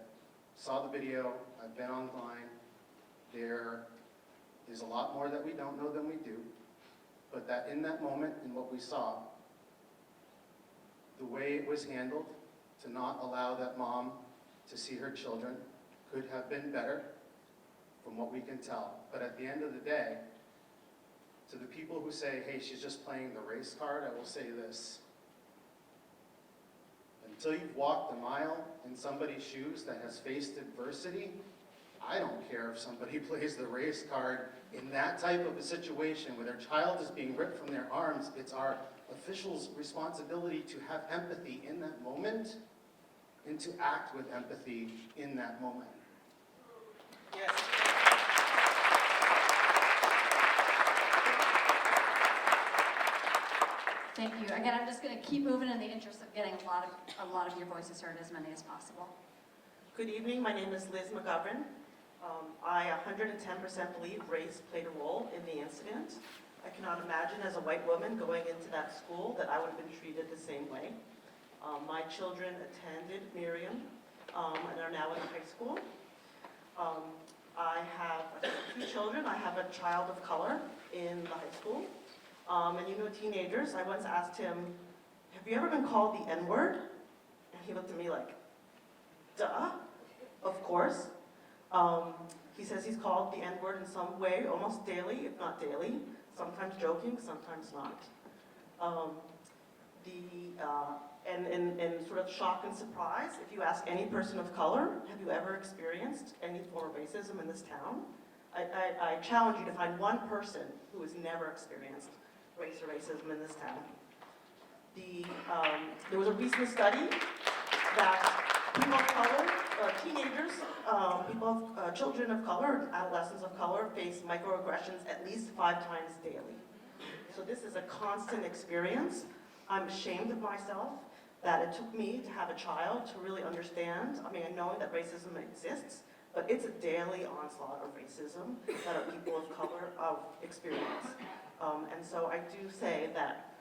saw the video, I've been online. There is a lot more that we don't know than we do, but that in that moment, in what we saw, the way it was handled, to not allow that mom to see her children, could have been better, from what we can tell. But at the end of the day, to the people who say, hey, she's just playing the race card, I will say this. Until you've walked a mile in somebody's shoes that has faced adversity, I don't care if somebody plays the race card in that type of a situation where their child is being ripped from their arms. It's our officials' responsibility to have empathy in that moment and to act with empathy in that moment.
Yes.
Thank you. Again, I'm just going to keep moving in the interest of getting a lot of your voices heard, as many as possible.
Good evening. My name is Liz Mcgovern. I 110% believe race played a role in the incident. I cannot imagine as a white woman going into that school that I would have been treated the same way. My children attended Miriam and are now in the high school. I have 2 children. I have a child of color in the high school. And you know, teenagers, I once asked him, have you ever been called the N-word? And he looked at me like, duh, of course. He says he's called the N-word in some way, almost daily, if not daily, sometimes joking, sometimes not. And sort of shock and surprise, if you ask any person of color, have you ever experienced any form of racism in this town? I challenge you to find one person who has never experienced race or racism in this town. There was a recent study that people of color, teenagers, children of color, adolescents of color face microaggressions at least 5 times daily. So this is a constant experience. I'm ashamed of myself that it took me to have a child to really understand, knowing that racism exists, but it's a daily onslaught of racism that our people of color experience. And so I do say that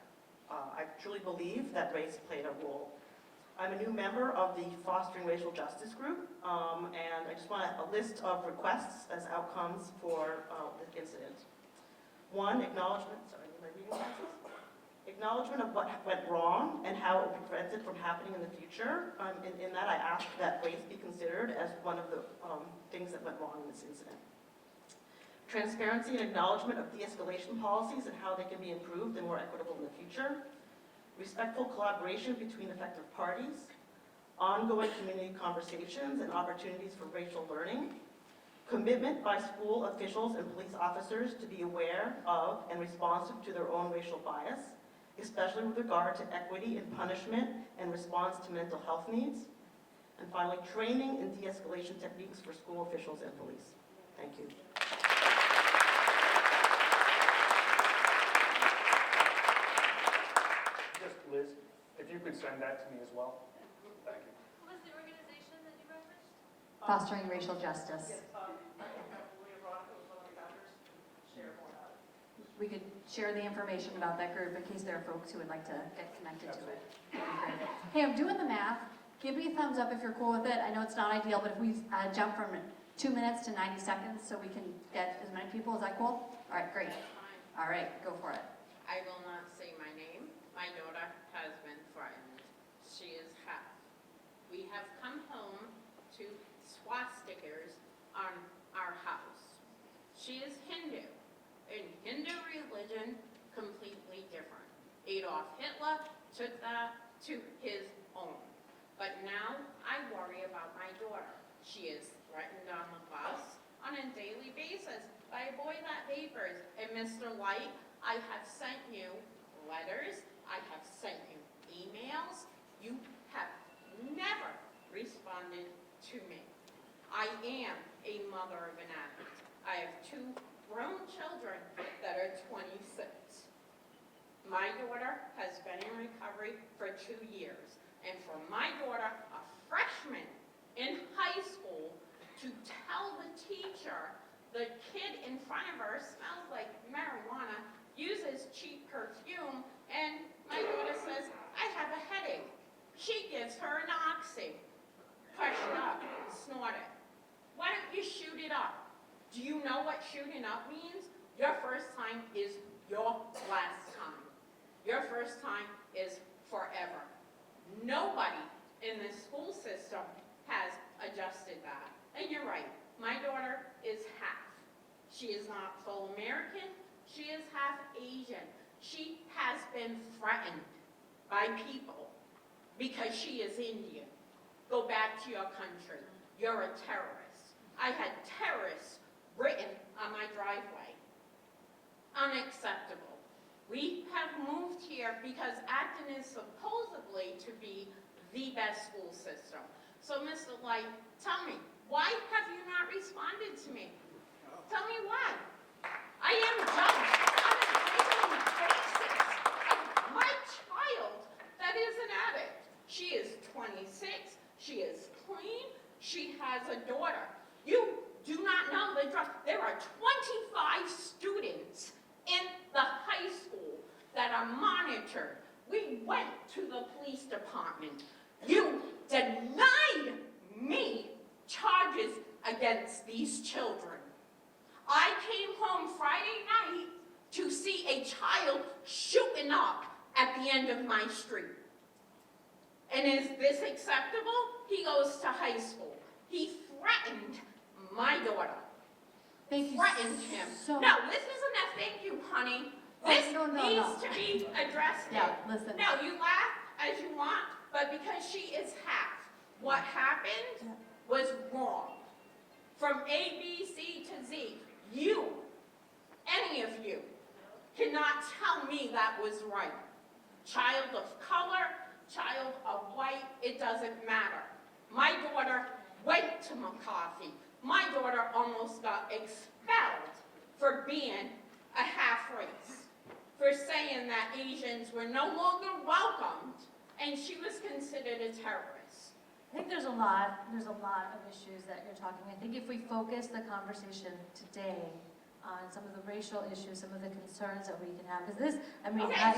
I truly believe that race played a role. I'm a new member of the Fostering Racial Justice Group, and I just want a list of requests as outcomes for the incident. 1, acknowledgement of what went wrong and how it will be prevented from happening in the future. In that, I ask that race be considered as one of the things that went wrong in this incident. Transparency and acknowledgement of de-escalation policies and how they can be improved and more equitable in the future. Respectful collaboration between affected parties. Ongoing community conversations and opportunities for racial learning. Commitment by school officials and police officers to be aware of and responsive to their own racial bias, especially with regard to equity in punishment and response to mental health needs. And finally, training and de-escalation techniques for school officials and police. Thank you.
Just, Liz, if you could send that to me as well. Thank you.
What was the organization that you referenced?
Fostering Racial Justice. We could share the information about that group in case there are folks who would like to get connected to it. That'd be great. Hey, I'm doing the math. Give me a thumbs up if you're cool with it. I know it's not ideal, but if we jump from 2 minutes to 90 seconds so we can get as many people, is that cool? All right, great. All right, go for it.
I will not say my name. My daughter has been threatened. She is half. We have come home to swastikas on our house. She is Hindu. In Hindu religion, completely different. Adolf Hitler took that to his own. But now I worry about my daughter. She is threatened on the bus on a daily basis by a boy that vapors. And Mr. Light, I have sent you letters. I have sent you emails. You have never responded to me. I am a mother of an addict. I have 2 grown children that are 26. My daughter has been in recovery for 2 years. And for my daughter, a freshman in high school, to tell the teacher the kid in front of her smells like marijuana, uses cheap perfume, and my daughter says, I have a headache. She gives her an oxy. Push it up, snort it. Why don't you shoot it up? Do you know what shooting up means? Your first time is your last time. Your first time is forever. Nobody in this school system has adjusted that. And you're right, my daughter is half. She is not full American, she is half Asian. She has been threatened by people because she is Indian. Go back to your country. You're a terrorist. I had terrorists written on my driveway. Unacceptable. We have moved here because Acton is supposedly to be the best school system. So, Mr. Light, tell me, why have you not responded to me? Tell me why. I am judged on a daily basis of my child that is an addict. She is 26, she is clean, she has a daughter. You do not know the drug. There are 25 students in the high school that are monitored. We went to the police department. You denied me charges against these children. I came home Friday night to see a child shooting up at the end of my street. And is this acceptable? He goes to high school. He threatened my daughter.
Thank you
Threatened him.
so
No, this isn't a thank you, honey. This needs to be addressed.
Yeah, listen.
No, you laugh as you want, but because she is half, what happened was wrong. From A, B, C to Z, you, any of you, cannot tell me that was right. Child of color, child of white, it doesn't matter. My daughter went to McCarthy. My daughter almost got expelled for being a half-race, for saying that Asians were no longer welcomed, and she was considered a terrorist.
I think there's a lot of issues that you're talking. I think if we focus the conversation today on some of the racial issues, some of the concerns that we can have, because this, I mean,
Okay,
I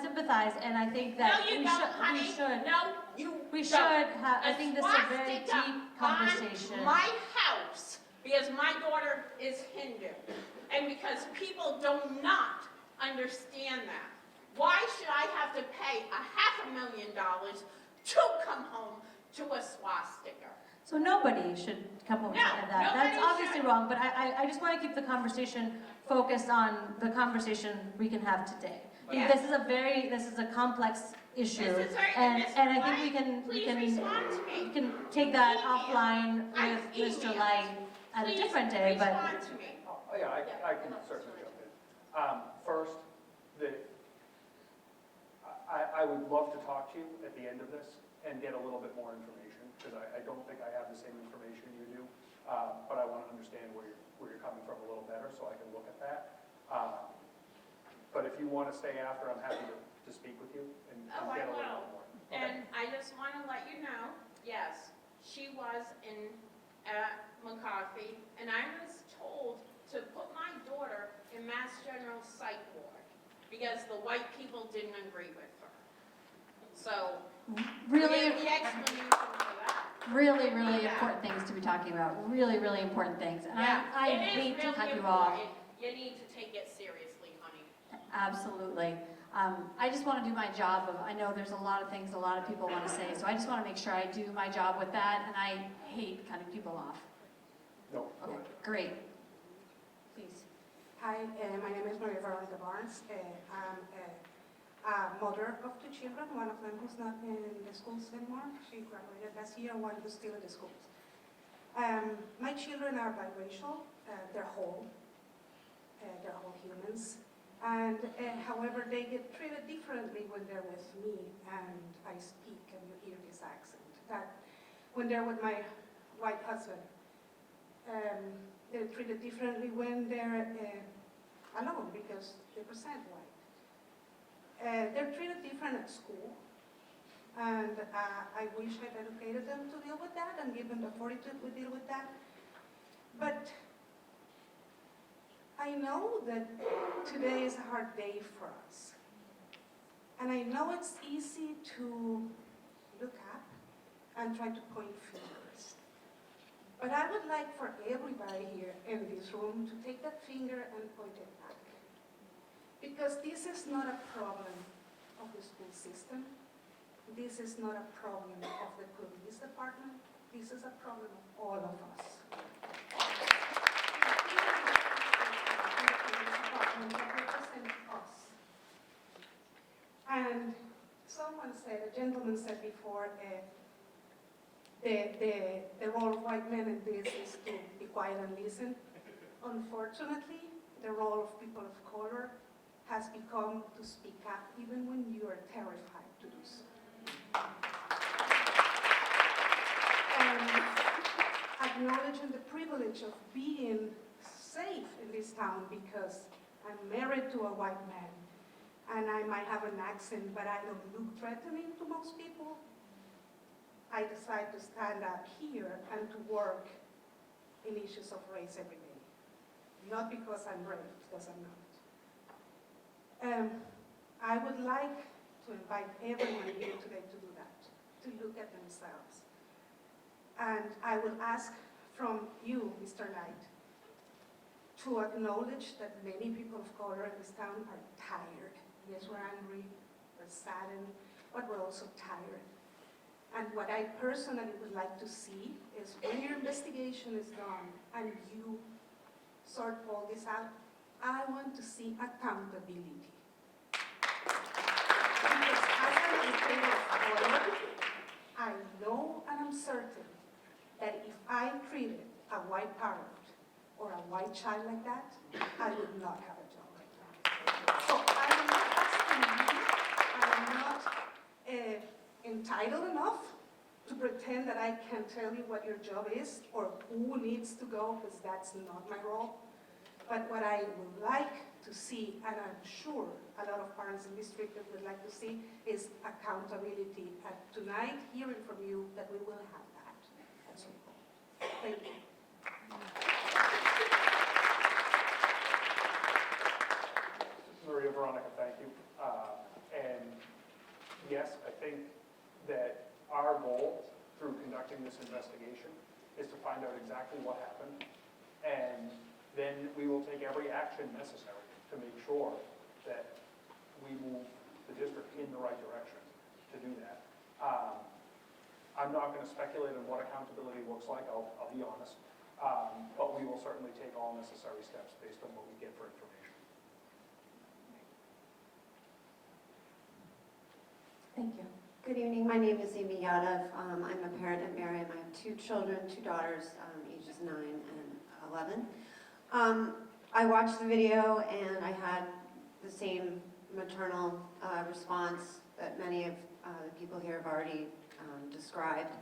sympathize, and I think that
no, you don't, honey.
we should have, I think this is a very deep conversation.
On my house, because my daughter is Hindu, and because people do not understand that. Why should I have to pay $500,000 to come home to a swastika?
So nobody should come over to that. That's obviously wrong, but I just want to keep the conversation focused on the conversation we can have today.
Yes.
This is a complex issue,
This is very,
and I think
Please respond to me.
we can take that
Email.
offline with
I've
Mr.
emailed.
Light at a
Please
different day, but.
respond to me.
Oh, yeah, I can certainly jump in. First, I would love to talk to you at the end of this and get a little bit more information, because I don't think I have the same information you do, but I want to understand where you're coming from a little better so I can look at that. But if you want to stay after, I'm happy to speak with you and
Oh,
get
I
a little
will.
bit more. Okay.
And I just want to let you know, yes, she was in McCarthy, and I was told to put my daughter in Mass General Psych Ward because the white people didn't agree with her. So,
Really,
the explanation for that.
really important things to be talking about. Really important things. And
Yeah,
I
it is
hate to
really
cut you off.
important. You need to take it seriously, honey.
Absolutely. I just want to do my job of, I know there's a lot of things a lot of people want to say, so I just want to make sure I do my job with that, and I hate cutting people off.
No, go
Okay,
ahead.
great. Please.
Hi, my name is Mcgovern. I'm a mother of 2 children, one of them who's not in the schools anymore. She graduated last year, one who's still in the schools. My children are biracial, they're whole humans. And however, they get treated differently when they're with me and I speak and you hear this accent. That when they're with my white husband, they're treated differently when they're alone because they present white. They're treated different at school. And I wish I'd educated them to deal with that and give them the fortitude to deal with that. But I know that today is a hard day for us. And I know it's easy to look up and try to point fingers. But I would like for everybody here in this room to take that finger and point it back. Because this is not a problem of the school system. This is not a problem of the police department. This is a problem of all of us. And someone said, a gentleman said before, the role of white men in this is to be quiet and listen. Unfortunately, the role of people of color has become to speak up even when you are terrified to do so. And acknowledging the privilege of being safe in this town because I'm married to a white man and I might have an accent, but I don't look threatening to most people. I decide to stand up here and to work in issues of race every day. Not because I'm brave, because I'm not. I would like to invite everyone here today to do that, to look at themselves. And I would ask from you, Mr. Knight, to acknowledge that many people of color in this town are tired. Yes, we're angry, we're saddened, but we're also tired. And what I personally would like to see is when your investigation is done and you sort all this out, I want to see accountability. Because as an educator of color, I know and I'm certain that if I treated a white parent or a white child like that, I would not have a job right now. So I'm not asking you, I'm not entitled enough to pretend that I can tell you what your job is or who needs to go, because that's not my role. But what I would like to see, and I'm sure a lot of parents in this district would like to see, is accountability. And tonight, hearing from you that we will have that. That's all. Thank you.
Maria, Veronica, thank you. And yes, I think that our goal through conducting this investigation is to find out exactly what happened, and then we will take every action necessary to make sure that we move the district in the right direction to do that. I'm not going to speculate on what accountability looks like, I'll be honest, but we will certainly take all necessary steps based on what we get for information.
Thank you.
Good evening, my name is Amy Yadav. I'm a parent at Merriam. I have 2 children, 2 daughters, ages 9 and 11. I watched the video and I had the same maternal response that many of the people here have already described.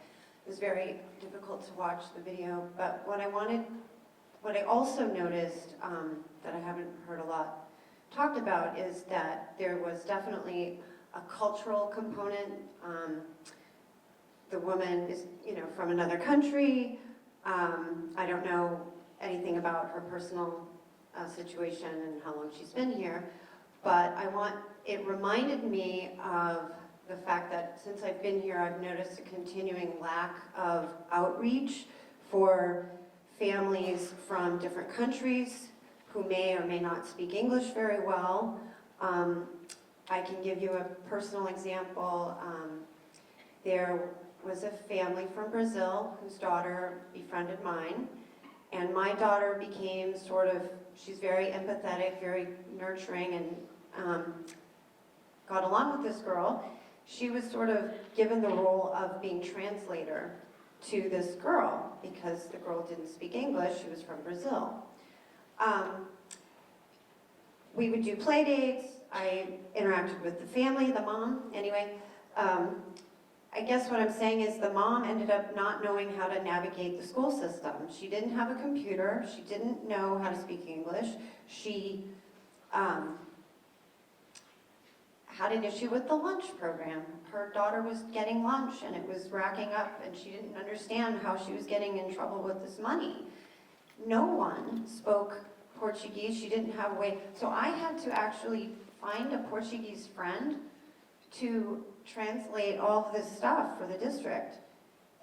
It was very difficult to watch the video, but what I also noticed that I haven't heard a lot talked about is that there was definitely a cultural component. The woman is, from another country. I don't know anything about her personal situation and how long she's been here, but it reminded me of the fact that since I've been here, I've noticed a continuing lack of outreach for families from different countries who may or may not speak English very well. I can give you a personal example. There was a family from Brazil whose daughter befriended mine, and my daughter became she's very empathetic, very nurturing, and got along with this girl. She was sort of given the role of being translator to this girl because the girl didn't speak English, she was from Brazil. We would do play dates. I interacted with the family, the mom. Anyway, I guess what I'm saying is the mom ended up not knowing how to navigate the school system. She didn't have a computer. She didn't know how to speak English. She had an issue with the lunch program. Her daughter was getting lunch and it was racking up and she didn't understand how she was getting in trouble with this money. No one spoke Portuguese. She didn't have a way. So I had to actually find a Portuguese friend to translate all of this stuff for the district.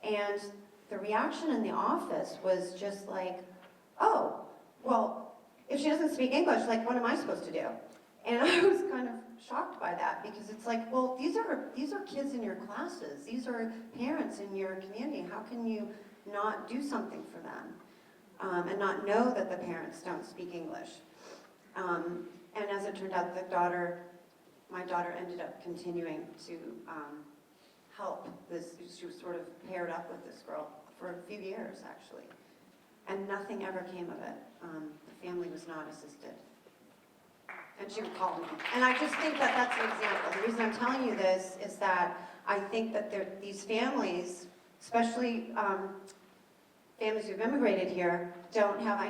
And the reaction in the office was just like, oh, well, if she doesn't speak English, like, what am I supposed to do? And I was kind of shocked by that because it's like, well, these are kids in your classes. These are parents in your community. How can you not do something for them and not know that the parents don't speak English? And as it turned out, my daughter ended up continuing to help this. She was sort of paired up with this girl for a few years, actually. And nothing ever came of it. The family was not assisted. And she would call me. And I just think that that's an example. The reason I'm telling you this is that I think that these families, especially families who've immigrated here, don't have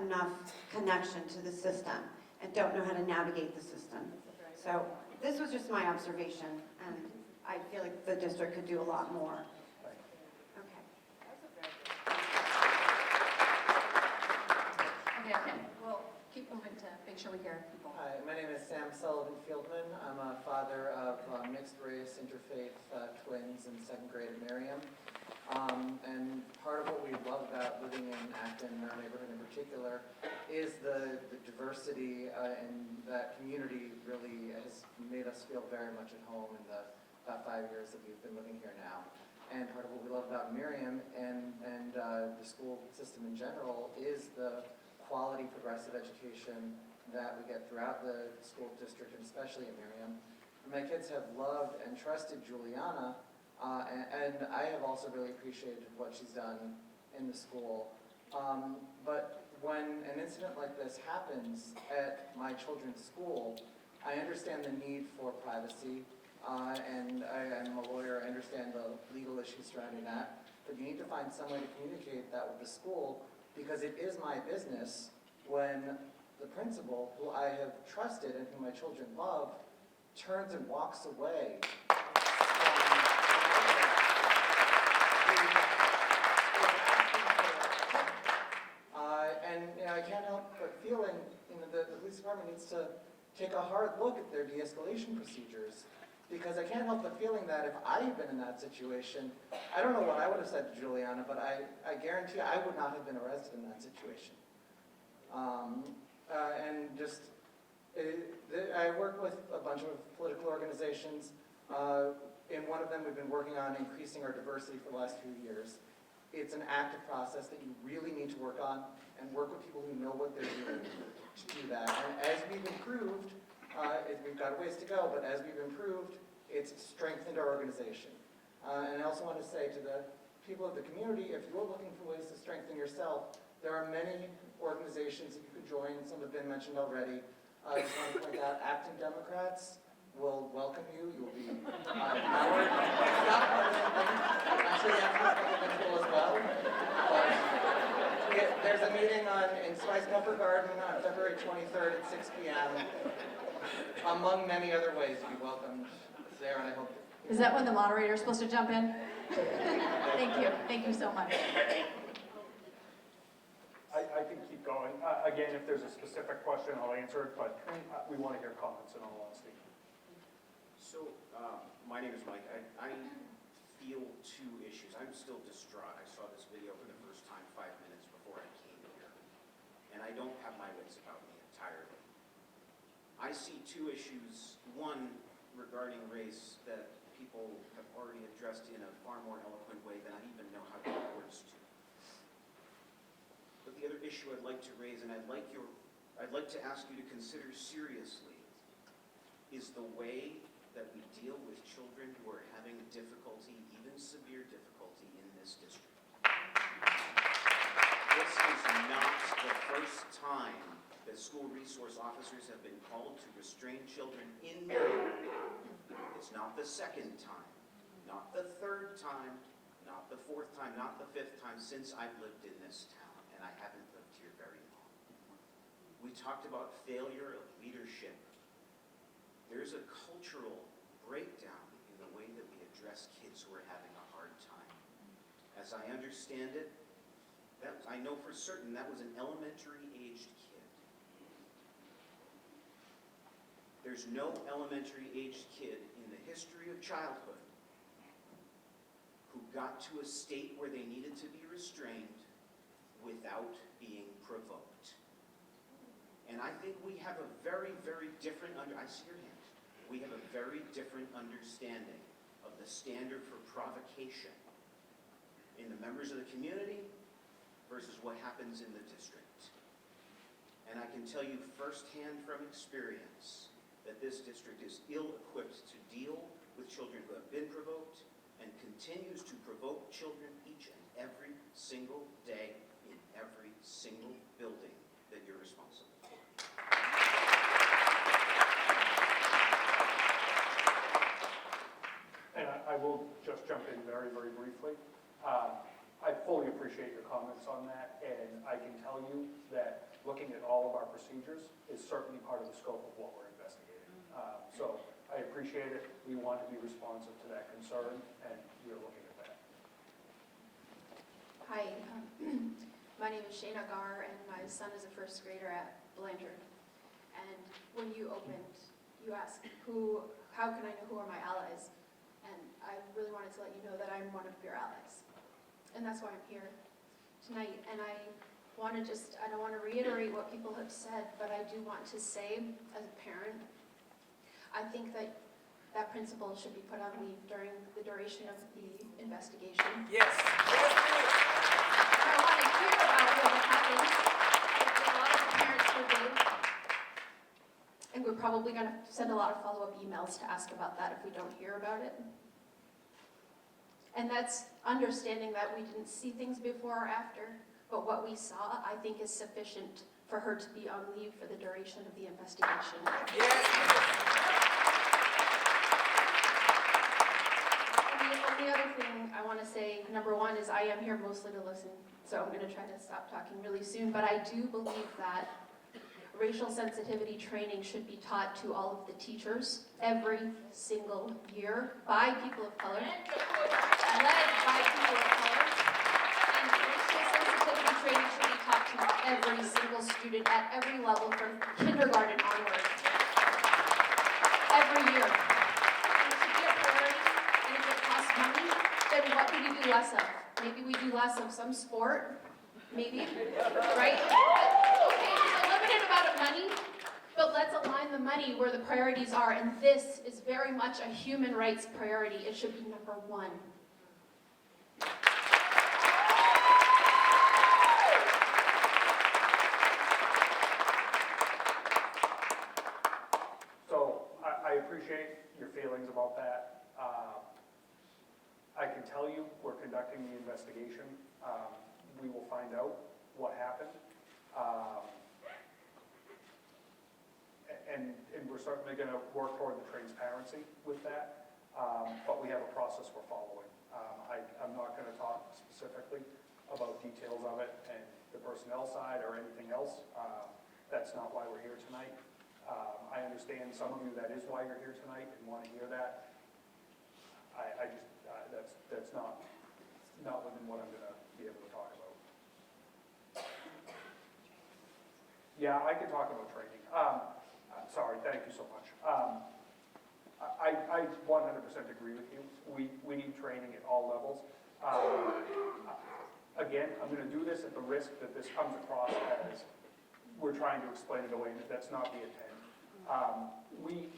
enough connection to the system and don't know how to navigate the system. So this was just my observation, and I feel like the district could do a lot more.
Okay, we'll keep moving to make sure we hear people.
Hi, my name is Sam Sullivan Fieldman. I'm a father of mixed race, interfaith twins in second grade at Merriam. And part of what we love about living in Acton, our neighborhood in particular, is the diversity, and that community really has made us feel very much at home in the about 5 years that we've been living here now. And part of what we love about Merriam and the school system in general is the quality progressive education that we get throughout the school district, and especially at Merriam. My kids have loved and trusted Juliana, and I have also really appreciated what she's done in the school. But when an incident like this happens at my children's school, I understand the need for privacy, and I'm a lawyer, I understand the legal issues surrounding that, but you need to find some way to communicate that with the school, because it is my business when the principal, who I have trusted and who my children love, turns and walks away. And I can't help but feeling, the police department needs to take a hard look at their de-escalation procedures, because I can't help but feeling that if I had been in that situation, I don't know what I would have said to Juliana, but I guarantee I would not have been arrested in that situation. I work with a bunch of political organizations. In one of them, we've been working on increasing our diversity for the last few years. It's an active process that you really need to work on, and work with people who know what they're doing to do that. And as we've improved, we've got a ways to go, but as we've improved, it's strengthened our organization. And I also want to say to the people of the community, if you're looking for ways to strengthen yourself, there are many organizations that you could join. Some have been mentioned already. I just want to point out, Acton Democrats will welcome you. You will be empowered. Actually, Acton School as well. There's a meeting in Spice Comfort Garden on February 23rd at 6 p.m. Among many other ways, you'll be welcomed there, and I hope.
Is that when the moderator is supposed to jump in? Thank you so much.
I can keep going. Again, if there's a specific question, I'll answer it, but we want to hear comments in all honesty.
So, my name is Mike. I feel two issues. I'm still distraught. I saw this video for the first time 5 minutes before I came here, and I don't have my wits about me entirely. I see two issues. One, regarding race, that people have already addressed in a far more eloquent way than I even know how to put words to. But the other issue I'd like to raise, and I'd like to ask you to consider seriously, is the way that we deal with children who are having difficulty, even severe difficulty, in this district. This is not the first time that school resource officers have been called to restrain children in Merriam. It's not the second time, not the third time, not the fourth time, not the fifth time since I've lived in this town, and I haven't lived here very long. We talked about failure of leadership. as I understand it, I know for certain that was an elementary-aged kid. There's no elementary-aged kid in the history of childhood who got to a state where they needed to be restrained without being provoked. And I think we have a very, very different, I see your hand. We have a very different understanding of the standard for provocation in the members of the community versus what happens in the district. And I can tell you firsthand from experience that this district is ill-equipped to deal with children who have been provoked and continues to provoke children each and every single day in every single building that you're responsible for.
And I will just jump in very, very briefly. I fully appreciate your comments on that, and I can tell you that looking at all of our procedures is certainly part of the scope of what we're investigating. So I appreciate it. We want to be responsive to that concern, and we're looking at that.
Hi, my name is Shayna Gar, and my son is a first grader at Blanchard. And when you opened, you asked, how can I know who are my allies? And I really wanted to let you know that I'm one of your allies. And that's why I'm here tonight. And I don't want to reiterate what people have said, but I do want to say, as a parent, I think that that principal should be put on leave during the duration of the investigation.
Yes.
I want to hear about what happens. A lot of parents were big. And we're probably going to send a lot of follow-up emails to ask about that if we don't hear about it. And that's understanding that we didn't see things before or after, but what we saw, I think, is sufficient for her to be on leave for the duration of the investigation.
Yes.
And the only other thing I want to say, number one, is I am here mostly to listen, so I'm going to try to stop talking really soon, but I do believe that racial sensitivity training should be taught to all of the teachers every single year by people of color, led by people of color, and racial sensitivity training should be taught to every single student at every level from kindergarten onward. Every year. It should be a priority, and if it costs money, then what do we do less of? Maybe we do less of some sport, maybe, right? Okay, there's a limited amount of money, but let's align the money where the priorities are, and this is very much a human rights priority. It should be number one.
So I appreciate your feelings about that. I can tell you we're conducting the investigation. We will find out what happened. And we're certainly going to work toward the transparency with that, but we have a process we're following. I'm not going to talk specifically about details of it and the personnel side or anything else. That's not why we're here tonight. I understand some of you, that is why you're here tonight and want to hear that. That's not within what I'm going to be able to talk about. Yeah, I can talk about training. Sorry, thank you so much. I 100% agree with you. We need training at all levels. Again, I'm going to do this at the risk that this comes across as we're trying to explain it away, and that's not the intent. We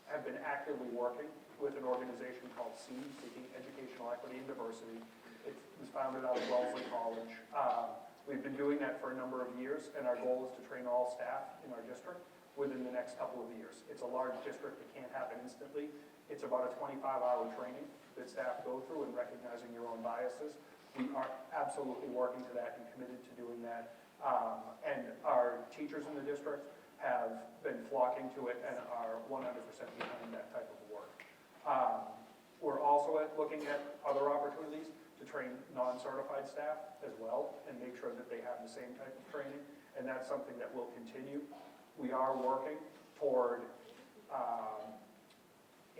have been actively working with an organization called SEED, Seeking Educational Equity and Diversity. It was founded out of Wellesley College. We've been doing that for a number of years, and our goal is to train all staff in our district within the next couple of years. It's a large district. It can't happen instantly. It's about a 25-hour training that staff go through and recognizing your own biases. We are absolutely working to that and committed to doing that. And our teachers in the district have been flocking to it and are 100% behind that type of work. We're also looking at other opportunities to train non-certified staff as well and make sure that they have the same type of training, and that's something that will continue. We are working toward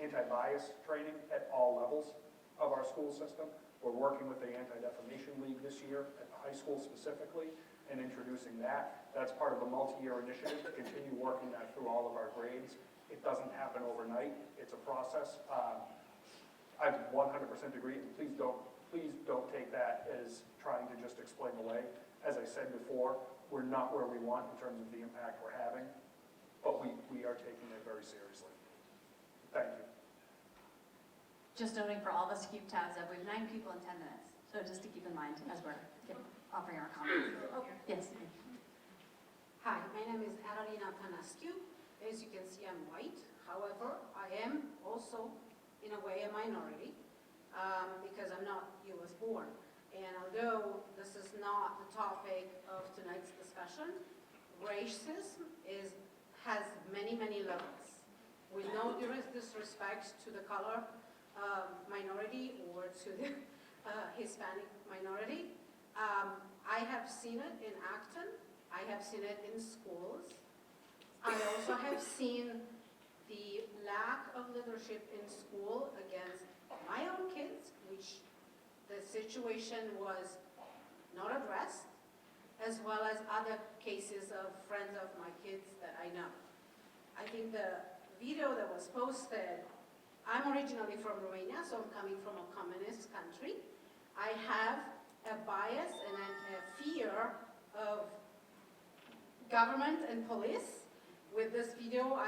anti-bias training at all levels of our school system. We're working with the Anti-Defamation League this year at the high school specifically and introducing that. That's part of a multi-year initiative to continue working that through all of our grades. It doesn't happen overnight. It's a process. I 100% agree, and please don't take that as trying to just explain away. As I said before, we're not where we want in terms of the impact we're having, but we are taking it very seriously. Thank you.
Just noting for all of us to keep tabs of, we have 9 people in 10 minutes. So just to keep in mind as we're offering our comments. Oh, yes.
Hi, my name is Aralina Panascu. As you can see, I'm white. However, I am also, in a way, a minority because I'm not U.S. born. And although this is not the topic of tonight's discussion, racism has many, many levels. With no disrespect to the color minority or to the Hispanic minority. I have seen it in Acton. I have seen it in schools. I also have seen the lack of leadership in school against my own kids, which the situation was not addressed, as well as other cases of friends of my kids that I know. I think the video that was posted, I'm originally from Romania, so I'm coming from a communist country. I have a bias and a fear of government and police. With this video,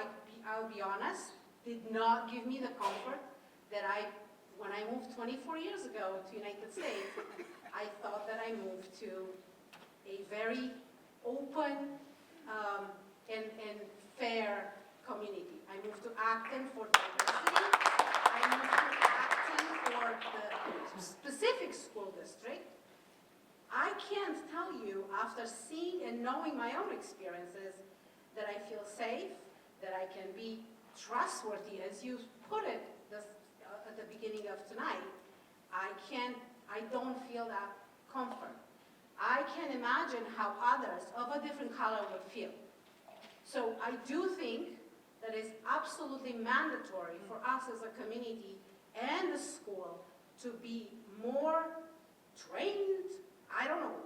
I'll be honest, did not give me the comfort that when I moved 24 years ago to United States, I thought that I moved to a very open and fair community. I moved to Acton for diversity. I moved to Acton for the specific school district. I can't tell you, after seeing and knowing my own experiences, that I feel safe, that I can be trustworthy, as you put it at the beginning of tonight. I don't feel that comfort. I can imagine how others of a different color would feel. So I do think that it's absolutely mandatory for us as a community and the school to be more trained, I don't know,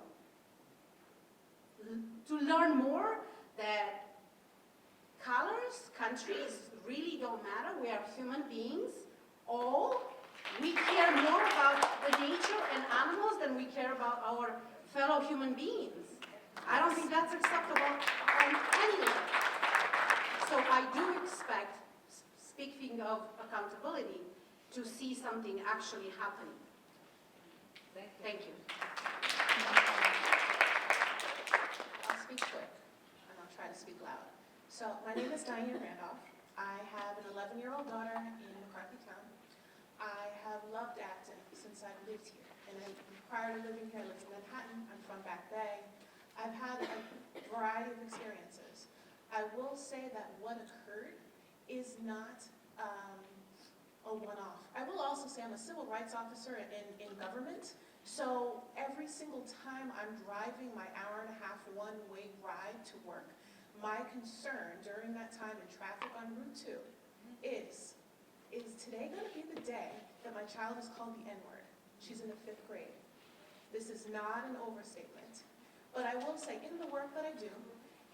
to learn more that colors, countries really don't matter. We are human beings. We care more about the nature and animals than we care about our fellow human beings. I don't think that's acceptable on any level. So I do expect, speaking of accountability, to see something actually happening. Thank you.
I'll speak quick, and I'll try to speak loud. So my name is Diane Randolph. I have an 11-year-old daughter in McCarthytown. I have loved Acton since I've lived here. And then prior to living here, I lived in Manhattan. I'm from Back Bay. I've had a variety of experiences. I will say that what occurred is not a one-off. I will also say I'm a civil rights officer in government. So every single time I'm driving my hour-and-a-half one-way ride to work, my concern during that time in traffic on Route 2 is today going to be the day that my child is called the N-word? She's in the 5th grade. This is not an overstatement. But I will say, in the work that I do,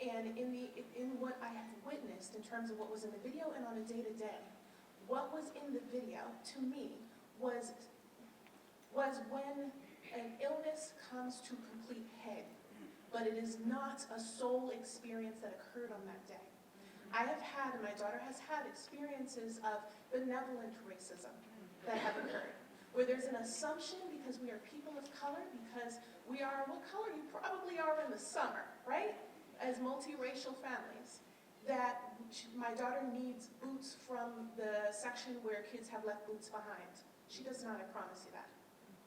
and in what I have witnessed in terms of what was in the video and on a day-to-day, what was in the video, to me, was when an illness comes to complete head, but it is not a sole experience that occurred on that day. I have had, and my daughter has had, experiences of benevolent racism that have occurred, where there's an assumption because we are people of color, because we are what color you probably are in the summer, right? As multiracial families, that my daughter needs boots from the section where kids have left boots behind. She does not, I promise you that,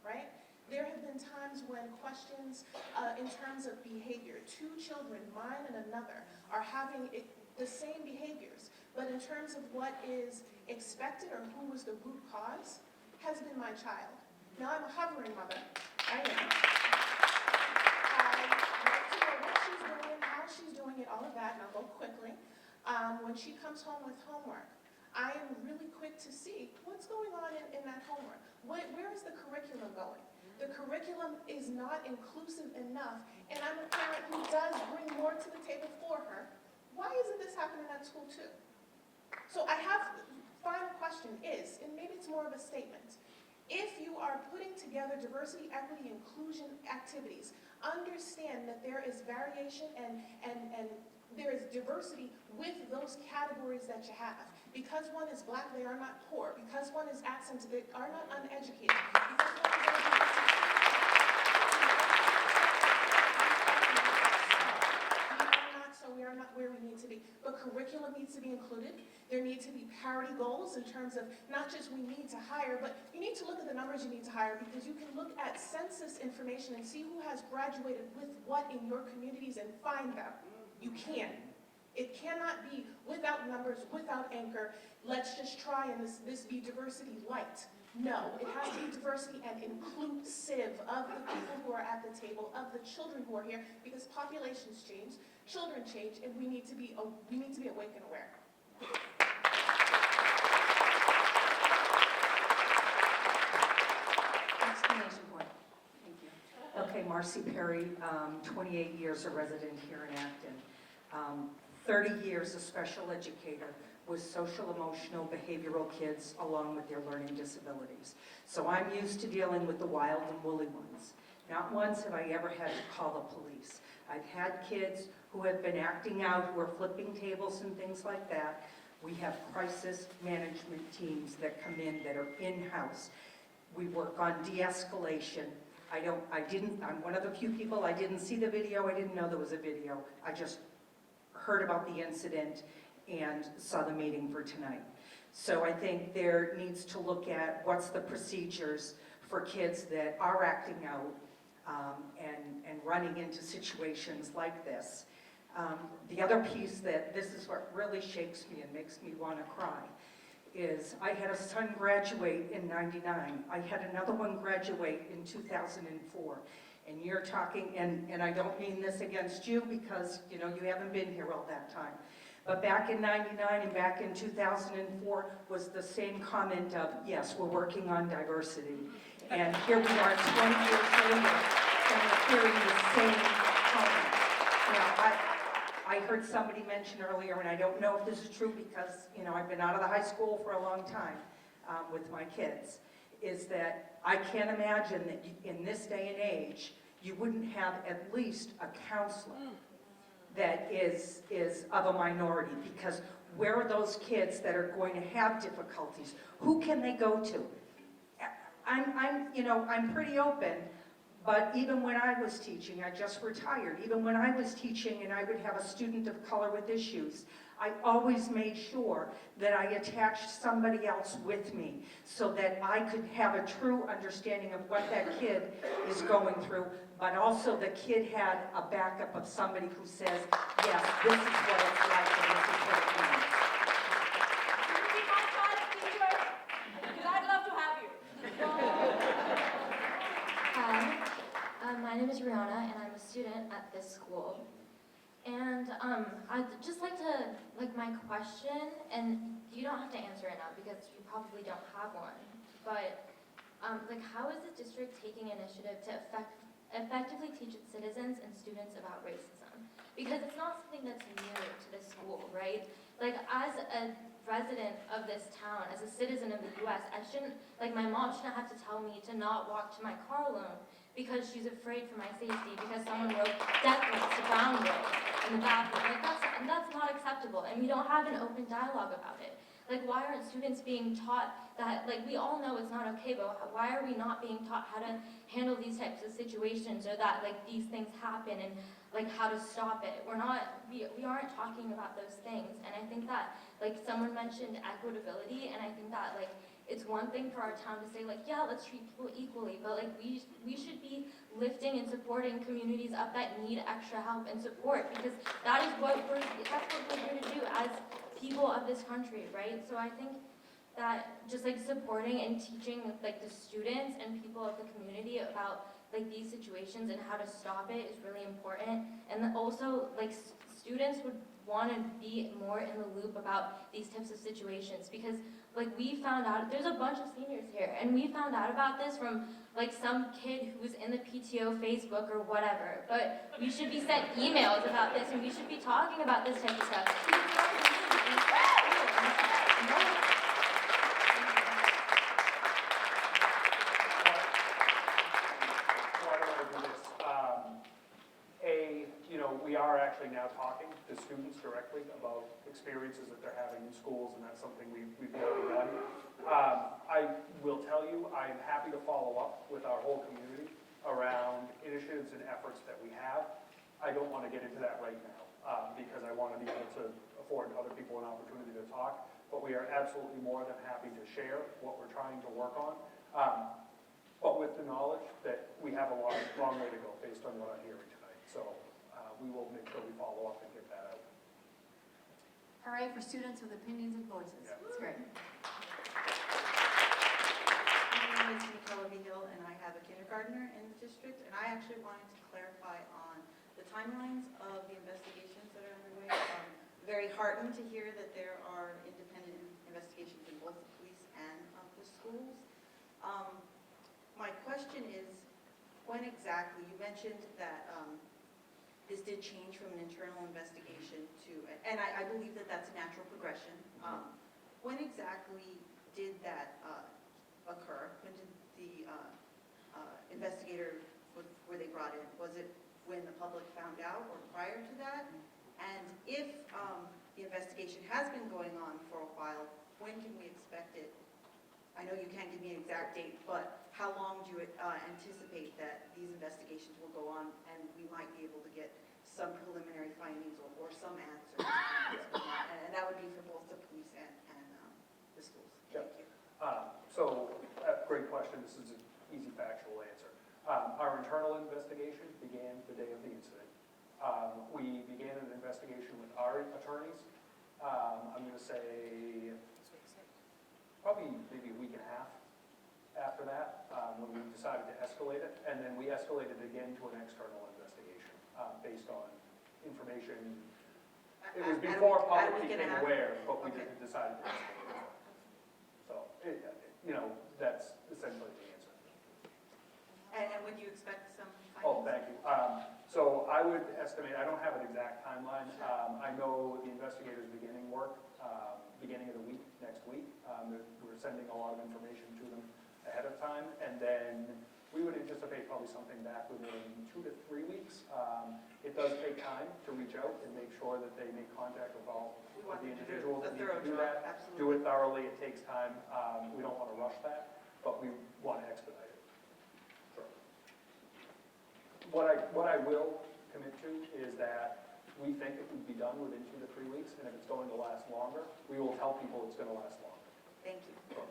right? There have been times when questions in terms of behavior, 2 children, mine and another, are having the same behaviors, but in terms of what is expected or who was the root cause, has been my child. Now I'm a hovering mother, I am. I like to know what she's doing, how she's doing it, all of that, and I'll go quickly. When she comes home with homework, I am really quick to see what's going on in that homework. Where is the curriculum going? The curriculum is not inclusive enough, and I'm a parent who does bring more to the table for her. Why isn't this happening at school too? So I have, final question is, and maybe it's more of a statement, if you are putting together diversity, equity, inclusion activities, understand that there is variation and there is diversity with those categories that you have. Because one is black, they are not poor. Because one is accented, they are not uneducated. Because one is we are not where we need to be. But curriculum needs to be included. There need to be parity goals in terms of not just we need to hire, but you need to look at the numbers you need to hire, because you can look at census information and see who has graduated with what in your communities and find them. You can. It cannot be without numbers, without anchor. Let's just try and this be diversity light. No, it has to be diversity and inclusive of the people who are at the table, of the children who are here, because populations change, children change, and we need to be awake and aware.
Explanation point. Thank you. Okay, Marcy Perry, 28 years a resident here in Acton. 30 years a special educator with social, emotional, behavioral kids along with their learning disabilities. So I'm used to dealing with the wild and woolly ones. Not once have I ever had to call the police. I've had kids who have been acting out, who are flipping tables and things like that. We have crisis management teams that come in that are in-house. We work on de-escalation. I'm one of the few people, I didn't see the video, I didn't know there was a video. I just heard about the incident and saw the meeting for tonight. So I think there needs to look at what's the procedures for kids that are acting out and running into situations like this. The other piece that this is what really shakes me and makes me want to cry is I had a son graduate in '99. I had another one graduate in 2004. And you're talking, and I don't mean this against you because, you know, you haven't been here all that time. But back in '99 and back in 2004 was the same comment of, yes, we're working on diversity. And here we are 20 years later, and we're hearing the same comment. Now, I heard somebody mention earlier, and I don't know if this is true because, you know, I've been out of the high school for a long time with my kids, is that I can't imagine that in this day and age, you wouldn't have at least a counselor that is of a minority, because where are those kids that are going to have difficulties? Who can they go to? I'm pretty open, but even when I was teaching, I just retired, even when I was teaching and I would have a student of color with issues, I always made sure that I attached somebody else with me so that I could have a true understanding of what that kid is going through, but also the kid had a backup of somebody who says, yes, this is what it's like and this is what it means.
I'd love to have you.
Hi, my name is Rihanna, and I'm a student at this school. And I'd just like to, my question, and you don't have to answer it now because you probably don't have one, but how is the district taking initiative to effectively teach its citizens and students about racism? Because it's not something that's new to this school, right? As a resident of this town, as a citizen of the US, my mom shouldn't have to tell me to not walk to my car alone because she's afraid for my safety because someone wrote death threats to brown girls in the bathroom. That's not acceptable, and we don't have an open dialogue about it. Why aren't students being taught that, we all know it's not okay, but why are we not being taught how to handle these types of situations, or that, these things happen, and, how to stop it? We aren't talking about those things, and I think that, someone mentioned equitability, and I think that, it's one thing for our town to say, yeah, let's treat people equally, but, we should be lifting and supporting communities up that need extra help and support, because that's what we're here to do as people of this country, right? So I think that just supporting and teaching the students and people of the community about these situations and how to stop it is really important. And then also students would want to be more in the loop about these types of situations, because like we found out, there's a bunch of seniors here, and we found out about this from like some kid who was in the PTO Facebook or whatever, but we should be sent emails about this, and we should be talking about this type of stuff.
We are actually now talking to students directly about experiences that they're having in schools, and that's something we've already done. I will tell you, I am happy to follow up with our whole community around initiatives and efforts that we have. I don't want to get into that right now because I want to be able to afford other people an opportunity to talk, but we are absolutely more than happy to share what we're trying to work on, but with the knowledge that we have a long way to go based on what I'm hearing tonight. So we will make sure we follow up and get that out.
Hooray for students with opinions and voices.
Yeah.
It's great.
My name is Nicole Vigil, and I have a kindergartner in the district, and I actually wanted to clarify on the timelines of the investigations that are underway. I'm very heartened to hear that there are independent investigations in both the police and the schools. My question is, when exactly, you mentioned that this did change from an internal investigation to, and I believe that that's a natural progression. When exactly did that occur? When did the investigator, were they brought in? Was it when the public found out or prior to that? And if the investigation has been going on for a while, when can we expect it? I know you can't give me an exact date, but how long do you anticipate that these investigations will go on and we might be able to get some preliminary findings or some answers? And that would be for both the police and the schools. Thank you.
Great question. This is an easy factual answer. Our internal investigation began the day of the incident. We began an investigation with our attorneys. I'm going to say probably maybe a week and a half after that when we decided to escalate it. And then we escalated again to an external investigation based on information. It was before public became aware, but we decided to escalate it. So, that's essentially the answer.
And would you expect some findings?
Oh, thank you. So I would estimate, I don't have an exact timeline. I know the investigators beginning work beginning of the week, next week. We're sending a lot of information to them ahead of time, and then we would anticipate probably something back within 2 to 3 weeks. It does take time to reach out and make sure that they make contact with all of the individuals that need to do that.
Absolutely.
Do it thoroughly, it takes time. We don't want to rush that, but we want to expedite it. Sure. What I will commit to is that we think it would be done within 2 to 3 weeks, and if it's going to last longer, we will tell people it's going to last longer.
Thank you.
Sure.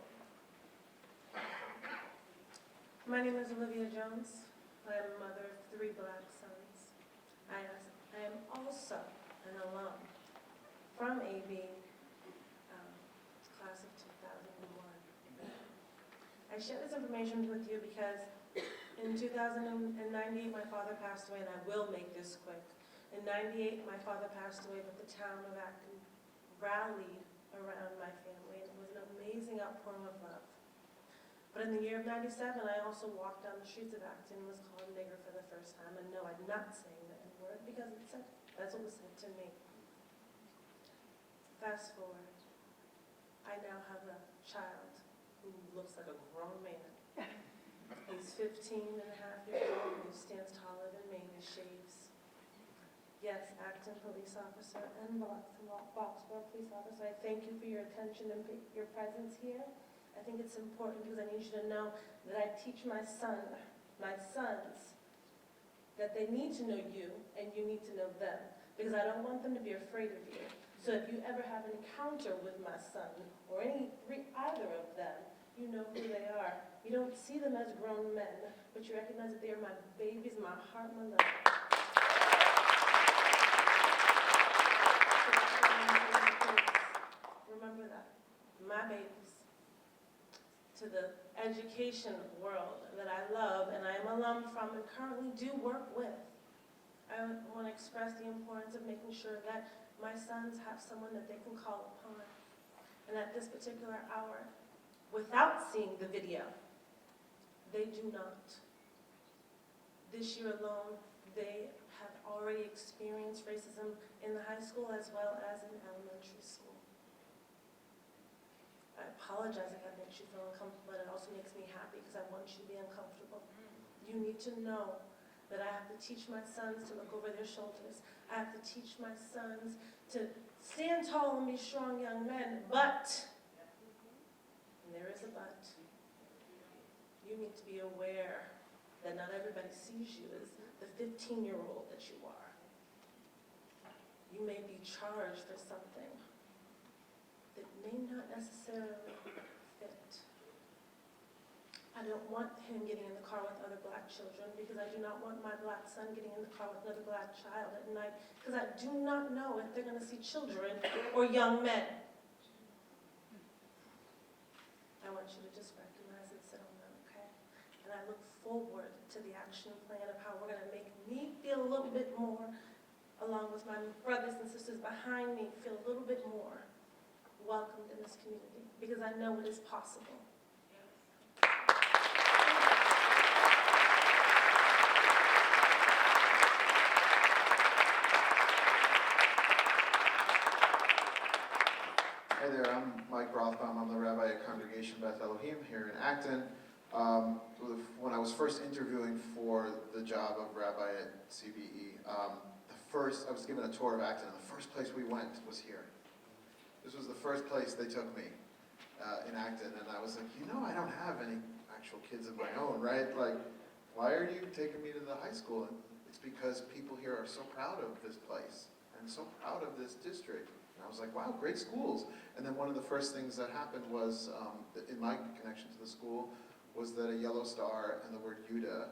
My name is Olivia Jones. I am a mother of 3 black sons. I am also an alum from AB, class of 2001. I share this information with you because in 2098, my father passed away, and I will make this quick. In 98, my father passed away, but the town of Acton rallied around my family, and it was an amazing outpouring of love. But in the year of 97, I also walked down the streets of Acton and was called a nigger for the first time. And no, I'm not saying the N-word because that's what was said to me. Fast forward, I now have a child who looks like a grown man. He's 15 and a half years old, and he stands taller than me, and he shaves. Yes, Acton police officer and Boxborough police officer, I thank you for your attention and your presence here. I think it's important because I need you to know that I teach my sons, that they need to know you and you need to know them, because I don't want them to be afraid of you. So if you ever have an encounter with my son or either of them, you know who they are. You don't see them as grown men, but you recognize that they are my babies, my heart, my love. Remember that, my babies. To the education world that I love and I am alum from and currently do work with. I want to express the importance of making sure that my sons have someone that they can call upon. And at this particular hour, without seeing the video, they do not. This year alone, they have already experienced racism in the high school as well as in elementary school. I apologize if that makes you feel uncomfortable, but it also makes me happy because I want you to be uncomfortable. You need to know that I have to teach my sons to look over their shoulders. I have to teach my sons to stand tall and be strong young men, but, and there is a but, you need to be aware that not everybody sees you as the 15-year-old that you are. You may be charged for something that may not necessarily fit. I don't want him getting in the car with other black children because I do not want my black son getting in the car with another black child at night because I do not know if they're going to see children or young men. I want you to just recognize and sit on them, okay? And I look forward to the action plan of how we're going to make me feel a little bit more, along with my brothers and sisters behind me, feel a little bit more welcomed in this community because I know it is possible.
Hi there, I'm Mike Rothbaum. I'm the rabbi at Congregation Beth Elohim here in Acton. When I was first interviewing for the job of rabbi at CBE, I was given a tour of Acton, and the first place we went was here. This was the first place they took me in Acton, and I was like, I don't have any actual kids of my own, right? Like, why are you taking me to the high school? And it's because people here are so proud of this place and so proud of this district. And I was like, wow, great schools. And then one of the first things that happened was, in my connection to the school, was that a yellow star and the word Judah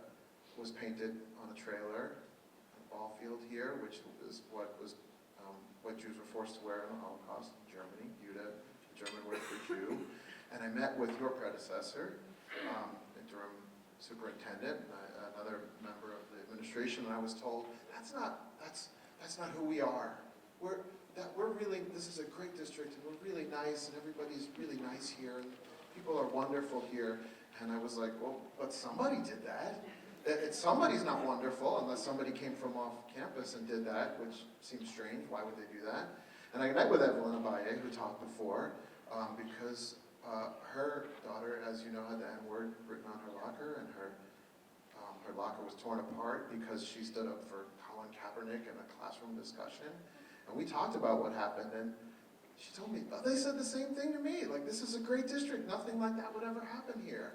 was painted on a trailer, a ball field here, which is what Jews were forced to wear in the Holocaust in Germany, Judah, the German word for Jew. And I met with your predecessor, interim superintendent, another member of the administration, and I was told, that's not who we are. This is a great district, and we're really nice, and everybody's really nice here, and people are wonderful here. And I was like, well, but somebody did that. Somebody's not wonderful unless somebody came from off campus and did that, which seems strange. Why would they do that? And I met with Evelyn Abaye, who talked before, because her daughter, as you know, had the N-word written on her locker, and her locker was torn apart because she stood up for Colin Kaepernick in a classroom discussion. And we talked about what happened, and she told me, they said the same thing to me. Like, this is a great district. Nothing like that would ever happen here.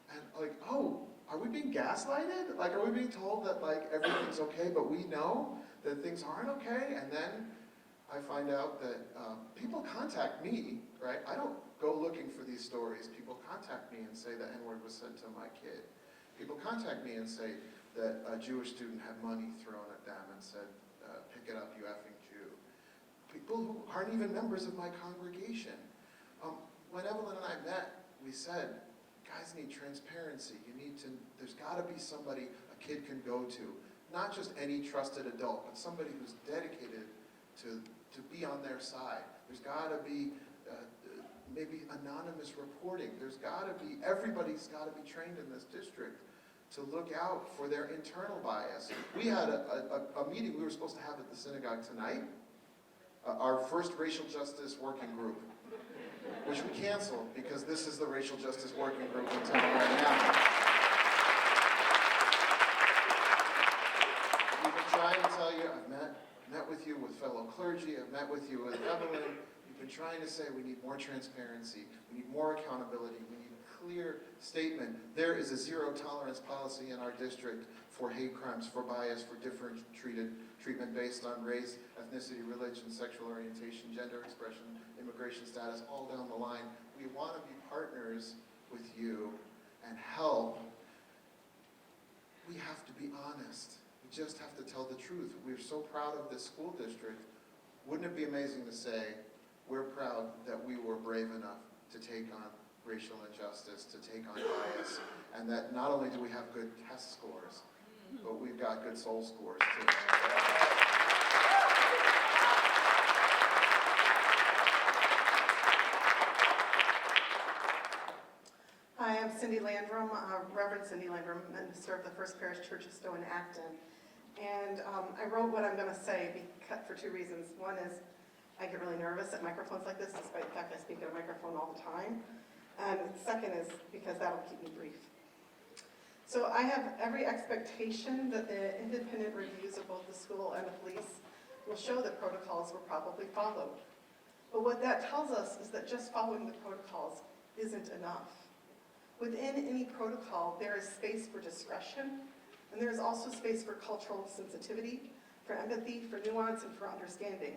And like, oh, are we being gaslighted? Like, are we being told that like everything's okay, but we know that things aren't okay? And then I find out that people contact me, right? I don't go looking for these stories. People contact me and say the N-word was said to my kid. People contact me and say that a Jewish student had money thrown at them and said, pick it up, you effing Jew. People who aren't even members of my congregation. When Evelyn and I met, we said, guys need transparency. There's got to be somebody a kid can go to. Not just any trusted adult, but somebody who's dedicated to be on their side. There's got to be maybe anonymous reporting. Everybody's got to be trained in this district to look out for their internal bias. We had a meeting we were supposed to have at the synagogue tonight, our first racial justice working group, which we canceled because this is the racial justice working group in town right now. We've been trying to tell you, I've met with you with fellow clergy, I've met with you with Evelyn. We've been trying to say we need more transparency, we need more accountability, we need a clear statement. There is a zero tolerance policy in our district for hate crimes, for bias, for different treatment based on race, ethnicity, religion, sexual orientation, gender expression, immigration status, all down the line. We want to be partners with you and help. We have to be honest. We just have to tell the truth. We're so proud of this school district. Wouldn't it be amazing to say, we're proud that we were brave enough to take on racial injustice, to take on bias, and that not only do we have good test scores, but we've got good soul scores too.
Cindy Landrum, Reverend Cindy Landrum, minister of the First Parish Church of Stowe in Acton. And I wrote what I'm going to say for two reasons. One is I get really nervous at microphones like this, despite the fact I speak at a microphone all the time. And second is because that'll keep me brief. So I have every expectation that the independent reviews of both the school and the police will show that protocols were probably followed. But what that tells us is that just following the protocols isn't enough. Within any protocol, there is space for discretion, and there is also space for cultural sensitivity, for empathy, for nuance, and for understanding.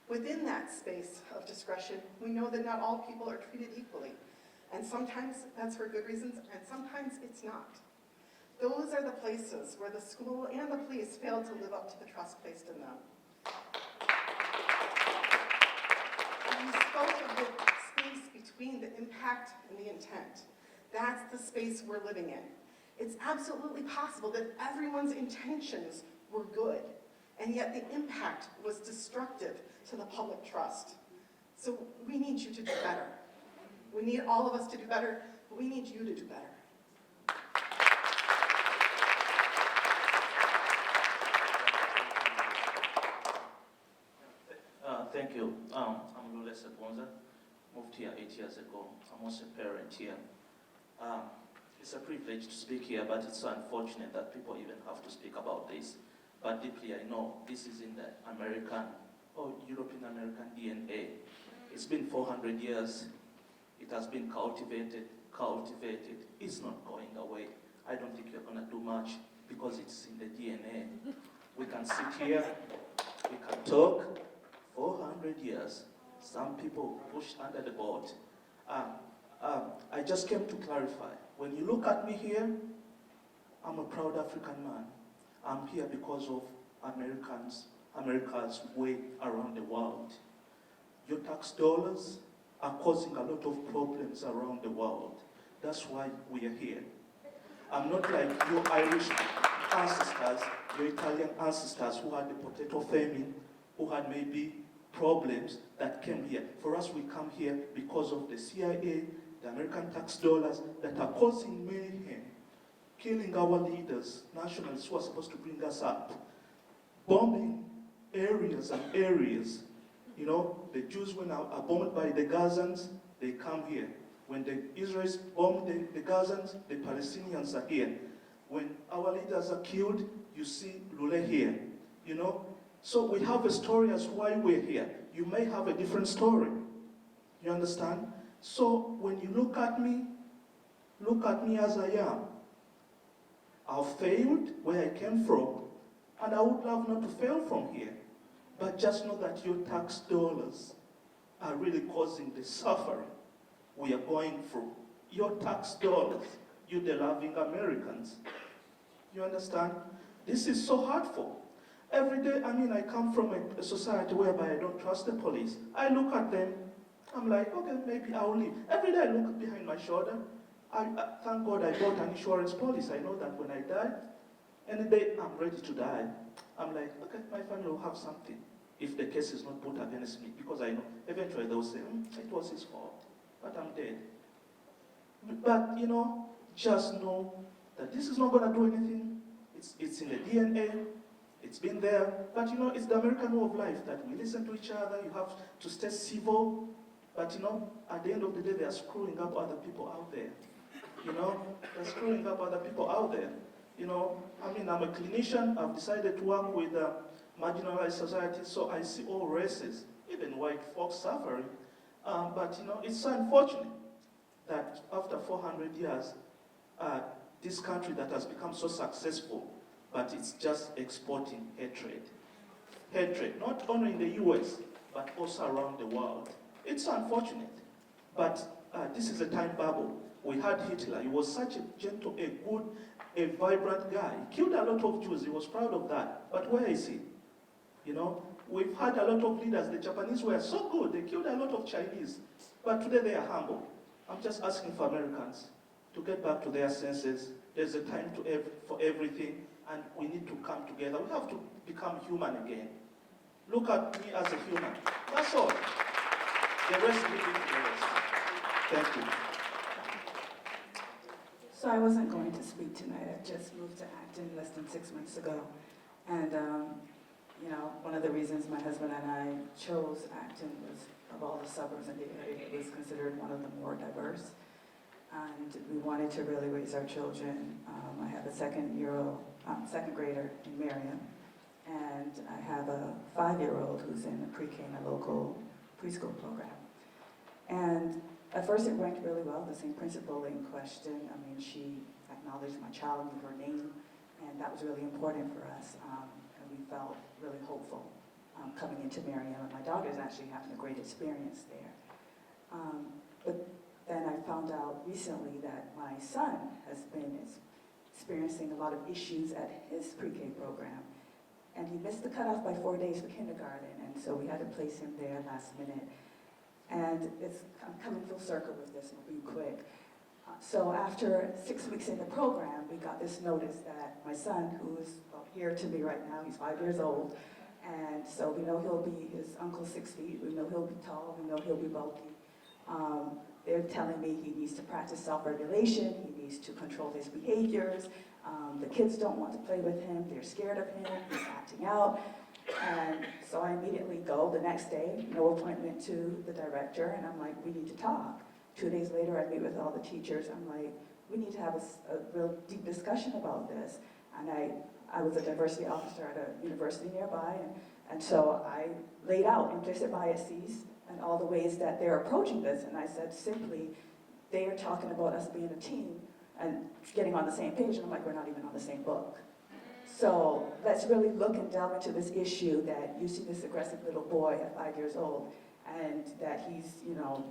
Within that space of discretion, we know that not all people are treated equally, and sometimes that's for good reasons, and sometimes it's not. Those are the places where the school and the police failed to live up to the trust placed in them. You spoke of the space between the impact and the intent. That's the space we're living in. It's absolutely possible that everyone's intentions were good, and yet the impact was destructive to the public trust. So we need you to do better. We need all of us to do better, but we need you to do better.
Thank you. I'm Lule Seponza. Moved here 8 years ago. I'm also a parent here. It's a privilege to speak here, but it's so unfortunate that people even have to speak about this. But deeply, I know this is in the American or European American DNA. It's been 400 years. It has been cultivated. It's not going away. I don't think you're going to do much because it's in the DNA. We can sit here, we can talk. 400 years, some people pushed under the boat. I just came to clarify. When you look at me here, I'm a proud African man. I'm here because of America's way around the world. Your tax dollars are causing a lot of problems around the world. That's why we are here. I'm not like your Irish ancestors, your Italian ancestors who had the potato famine, who had maybe problems that came here. For us, we come here because of the CIA, the American tax dollars that are causing mayhem, killing our leaders, nationalists who are supposed to bring us up, bombing areas and areas. You know, the Jews, when are bombed by the Gazans, they come here. When the Israelis bomb the Gazans, the Palestinians are here. When our leaders are killed, you see Lule here, you know. So we have a story as why we're here. You may have a different story. You understand? So when you look at me as I am. I've failed where I came from, and I would love not to fail from here. But just know that your tax dollars are really causing the suffering we are going through. Your tax dollars, you the loving Americans. You understand? This is so hurtful. Every day, I come from a society whereby I don't trust the police. I look at them, I'm like, okay, maybe I'll leave. Every day I look behind my shoulder. Thank God I bought an insurance policy. I know that when I die, any day I'm ready to die, I'm like, okay, my family will have something if the case is not put against me, because I know eventually they'll say, it was his fault, but I'm dead. But, just know that this is not going to do anything. It's in the DNA. It's been there, but it's the American way of life that we listen to each other. You have to stay civil, but at the end of the day, they are screwing up other people out there. They're screwing up other people out there. I'm a clinician. I've decided to work with marginalized societies, so I see all races, even white folks suffering. But it's so unfortunate that after 400 years, this country that has become so successful, but it's just exporting hatred. Hatred, not only in the US, but also around the world. It's unfortunate, but this is a time bubble. We had Hitler. He was such a gentle, a good, a vibrant guy. He killed a lot of Jews. He was proud of that. But where is he? We've had a lot of leaders. The Japanese were so good. They killed a lot of Chinese. But today they are humble. I'm just asking for Americans to get back to their senses. There's a time for everything. And we need to come together. We have to become human again. Look at me as a human. That's all. The rest will be the rest. Thank you.
So I wasn't going to speak tonight. I just moved to Acton less than 6 months ago. And, you know, one of the reasons my husband and I chose Acton was, of all the suburbs in the area, it was considered one of the more diverse. And we wanted to really raise our children. I have a second grader in Marion, and I have a 5-year-old who's in a pre-K in a local preschool program. And at first it went really well. The same principal in question, I mean, she acknowledged my child with her name, and that was really important for us. And we felt really hopeful coming into Marion. And my daughter's actually having a great experience there. But then I found out recently that my son has been experiencing a lot of issues at his pre-K program. And he missed the cutoff by 4 days for kindergarten, and so we had to place him there last minute. And I'm coming full circle with this, and I'll be quick. So after 6 weeks in the program, we got this notice that my son, who is here to me right now, he's 5 years old, and so we know he'll be, his uncle's 6 feet, we know he'll be tall, we know he'll be bulky. They're telling me he needs to practice self-regulation, he needs to control his behaviors. The kids don't want to play with him, they're scared of him, he's acting out. And so I immediately go the next day, no appointment to the director, and I'm like, we need to talk. 2 days later, I meet with all the teachers. I'm like, we need to have a real deep discussion about this. And I was a diversity officer at a university nearby, and so I laid out implicit biases and all the ways that they're approaching this. And I said simply, they are talking about us being a team and getting on the same page, and I'm like, we're not even on the same book. So let's really look and delve into this issue that you see this aggressive little boy at 5 years old, and that he's, you know,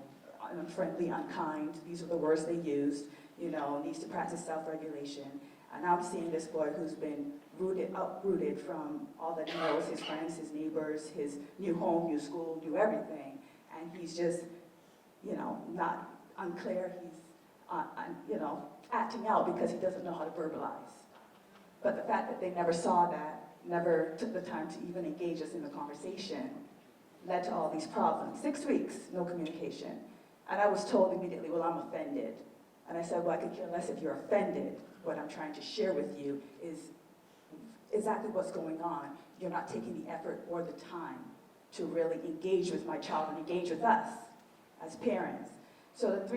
unfriendly, unkind, these are the words they used, you know, needs to practice self-regulation. And I'm seeing this boy who's been uprooted from all that he knows, his friends, his neighbors, his new home, new school, new everything. And he's just, you know, not unclear, he's, you know, acting out because he doesn't know how to verbalize. But the fact that they never saw that, never took the time to even engage us in the conversation, led to all these problems. 6 weeks, no communication. And I was told immediately, well, I'm offended. And I said, well, I could care less if you're offended. What I'm trying to share with you is exactly what's going on. You're not taking the effort or the time to really engage with my child and engage with us as parents. So the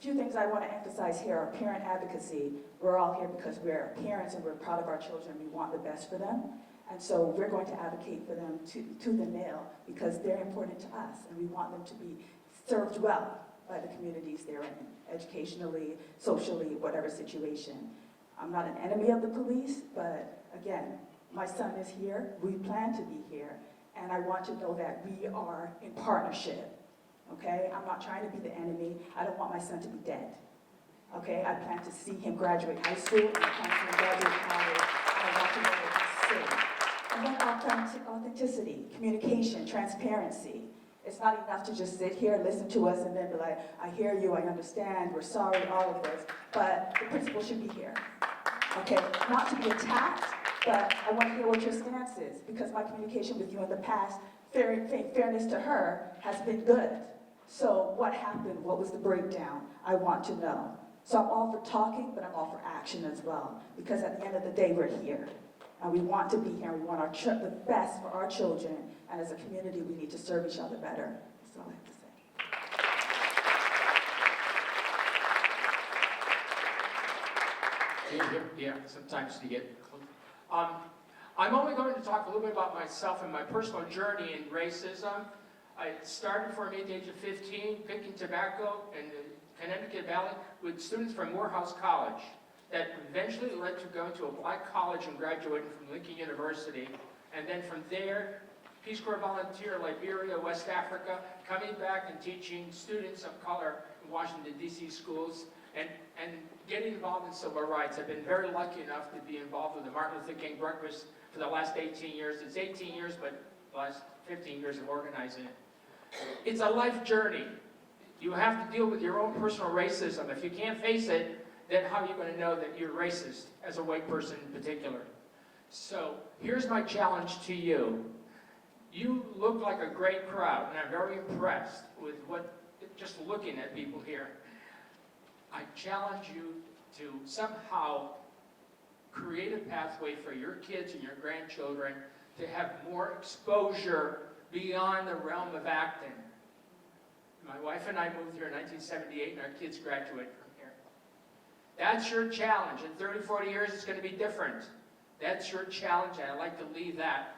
few things I want to emphasize here are parent advocacy. We're all here because we're parents and we're proud of our children. We want the best for them. And so we're going to advocate for them tooth and nail because they're important to us and we want them to be served well by the communities they're in, educationally, socially, whatever situation. I'm not an enemy of the police, but again, my son is here, we plan to be here, and I want to know that we are in partnership, okay? I'm not trying to be the enemy, I don't want my son to be dead, okay? I plan to see him graduate high school, and I plan to see him graduate college, and I want to know that he's safe. And then authenticity, communication, transparency. It's not enough to just sit here, listen to us, and then be like, I hear you, I understand, we're sorry, all of this. But the principal should be here, okay? Not to be attacked, but I want to hear what your stance is, because my communication with you in the past, fairness to her, has been good. So what happened? What was the breakdown? I want to know. So I'm all for talking, but I'm all for action as well, because at the end of the day, we're here. And we want to be here, we want the best for our children, and as a community, we need to serve each other better. That's all I have to say.
Yeah, sometimes you get close. I'm only going to talk a little bit about myself and my personal journey in racism. It started for me at the age of 15, picking tobacco in the Connecticut Valley with students from Morehouse College. That eventually led to going to a black college and graduating from Lincoln University. And then from there, Peace Corps volunteer, Liberia, West Africa, coming back and teaching students of color in Washington, D.C. schools, and getting involved in civil rights. I've been very lucky enough to be involved with the Martin Luther King breakfast for the last 18 years. It's 18 years, but the last 15 years of organizing it. It's a life journey. You have to deal with your own personal racism. If you can't face it, then how are you going to know that you're racist, as a white person in particular? So here's my challenge to you. You look like a great crowd, and I'm very impressed with just looking at people here. I challenge you to somehow create a pathway for your kids and your grandchildren to have more exposure beyond the realm of Acton. My wife and I moved here in 1978, and our kids graduate from here. That's your challenge. In 30, 40 years, it's going to be different. That's your challenge, and I'd like to leave that.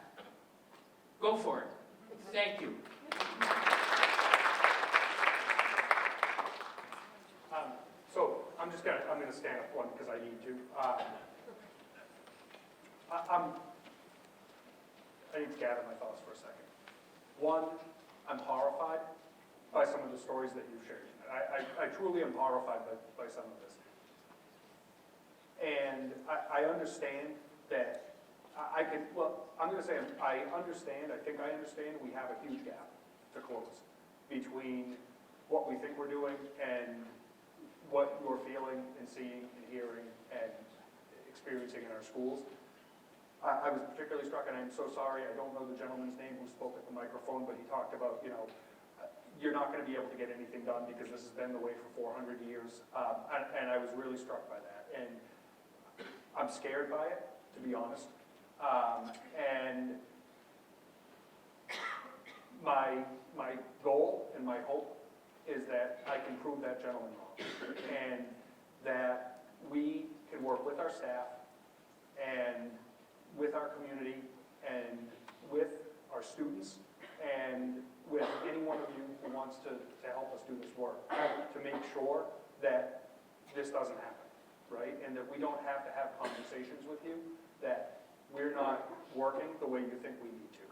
Go for it. Thank you.
So I'm going to stand up one because I need to. I need to gather my thoughts for a second. One, I'm horrified by some of the stories that you've shared tonight. I truly am horrified by some of this. And I understand that I understand, we have a huge gap to close between what we think we're doing and what you're feeling and seeing and hearing and experiencing in our schools. I was particularly struck, and I'm so sorry, I don't know the gentleman's name who spoke at the microphone, but he talked about, you're not going to be able to get anything done because this has been the way for 400 years. And I was really struck by that. And I'm scared by it, to be honest. And my goal and my hope is that I can prove that gentleman wrong. And that we can work with our staff and with our community and with our students and with any one of you who wants to help us do this work to make sure that this doesn't happen, right? And that we don't have to have conversations with you that we're not working the way you think we need to.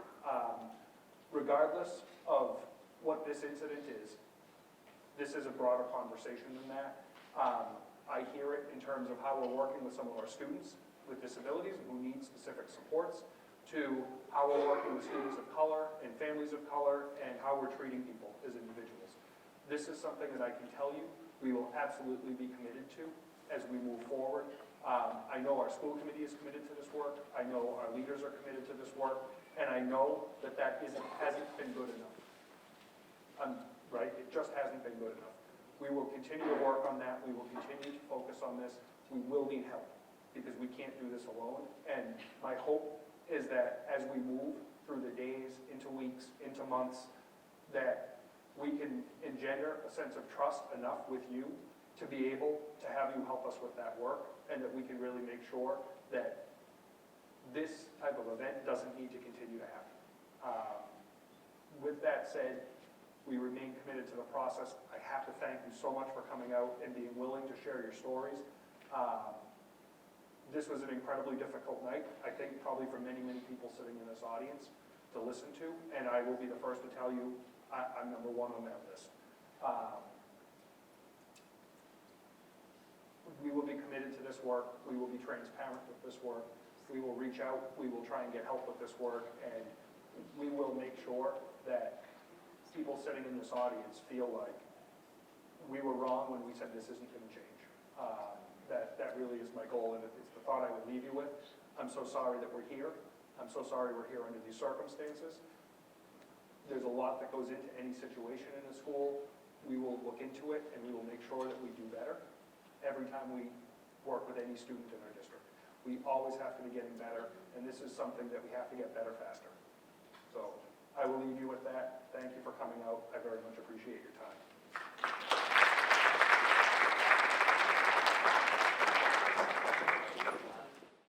Regardless of what this incident is, this is a broader conversation than that. I hear it in terms of how we're working with some of our students with disabilities and who need specific supports, to how we're working with students of color and families of color, and how we're treating people as individuals. This is something that I can tell you we will absolutely be committed to as we move forward. I know our school committee is committed to this work. I know our leaders are committed to this work. And I know that hasn't been good enough. Right? It just hasn't been good enough. We will continue to work on that. We will continue to focus on this. We will need help because we can't do this alone. And my hope is that as we move through the days, into weeks, into months, that we can engender a sense of trust enough with you to be able to have you help us with that work, and that we can really make sure that this type of event doesn't need to continue to happen. With that said, we remain committed to the process. I have to thank you so much for coming out and being willing to share your stories. This was an incredibly difficult night, I think probably for many, many people sitting in this audience to listen to, and I will be the first to tell you I'm number one on that list. We will be committed to this work. We will be transparent with this work. We will reach out. We will try and get help with this work, and we will make sure that people sitting in this audience feel like we were wrong when we said this isn't going to change. That really is my goal, and it's the thought I would leave you with. I'm so sorry that we're here. I'm so sorry we're here under these circumstances. There's a lot that goes into any situation in a school. We will look into it, and we will make sure that we do better every time we work with any student in our district. We always have to be getting better, and this is something that we have to get better faster. So I will leave you with that. Thank you for coming out. I very much appreciate your time.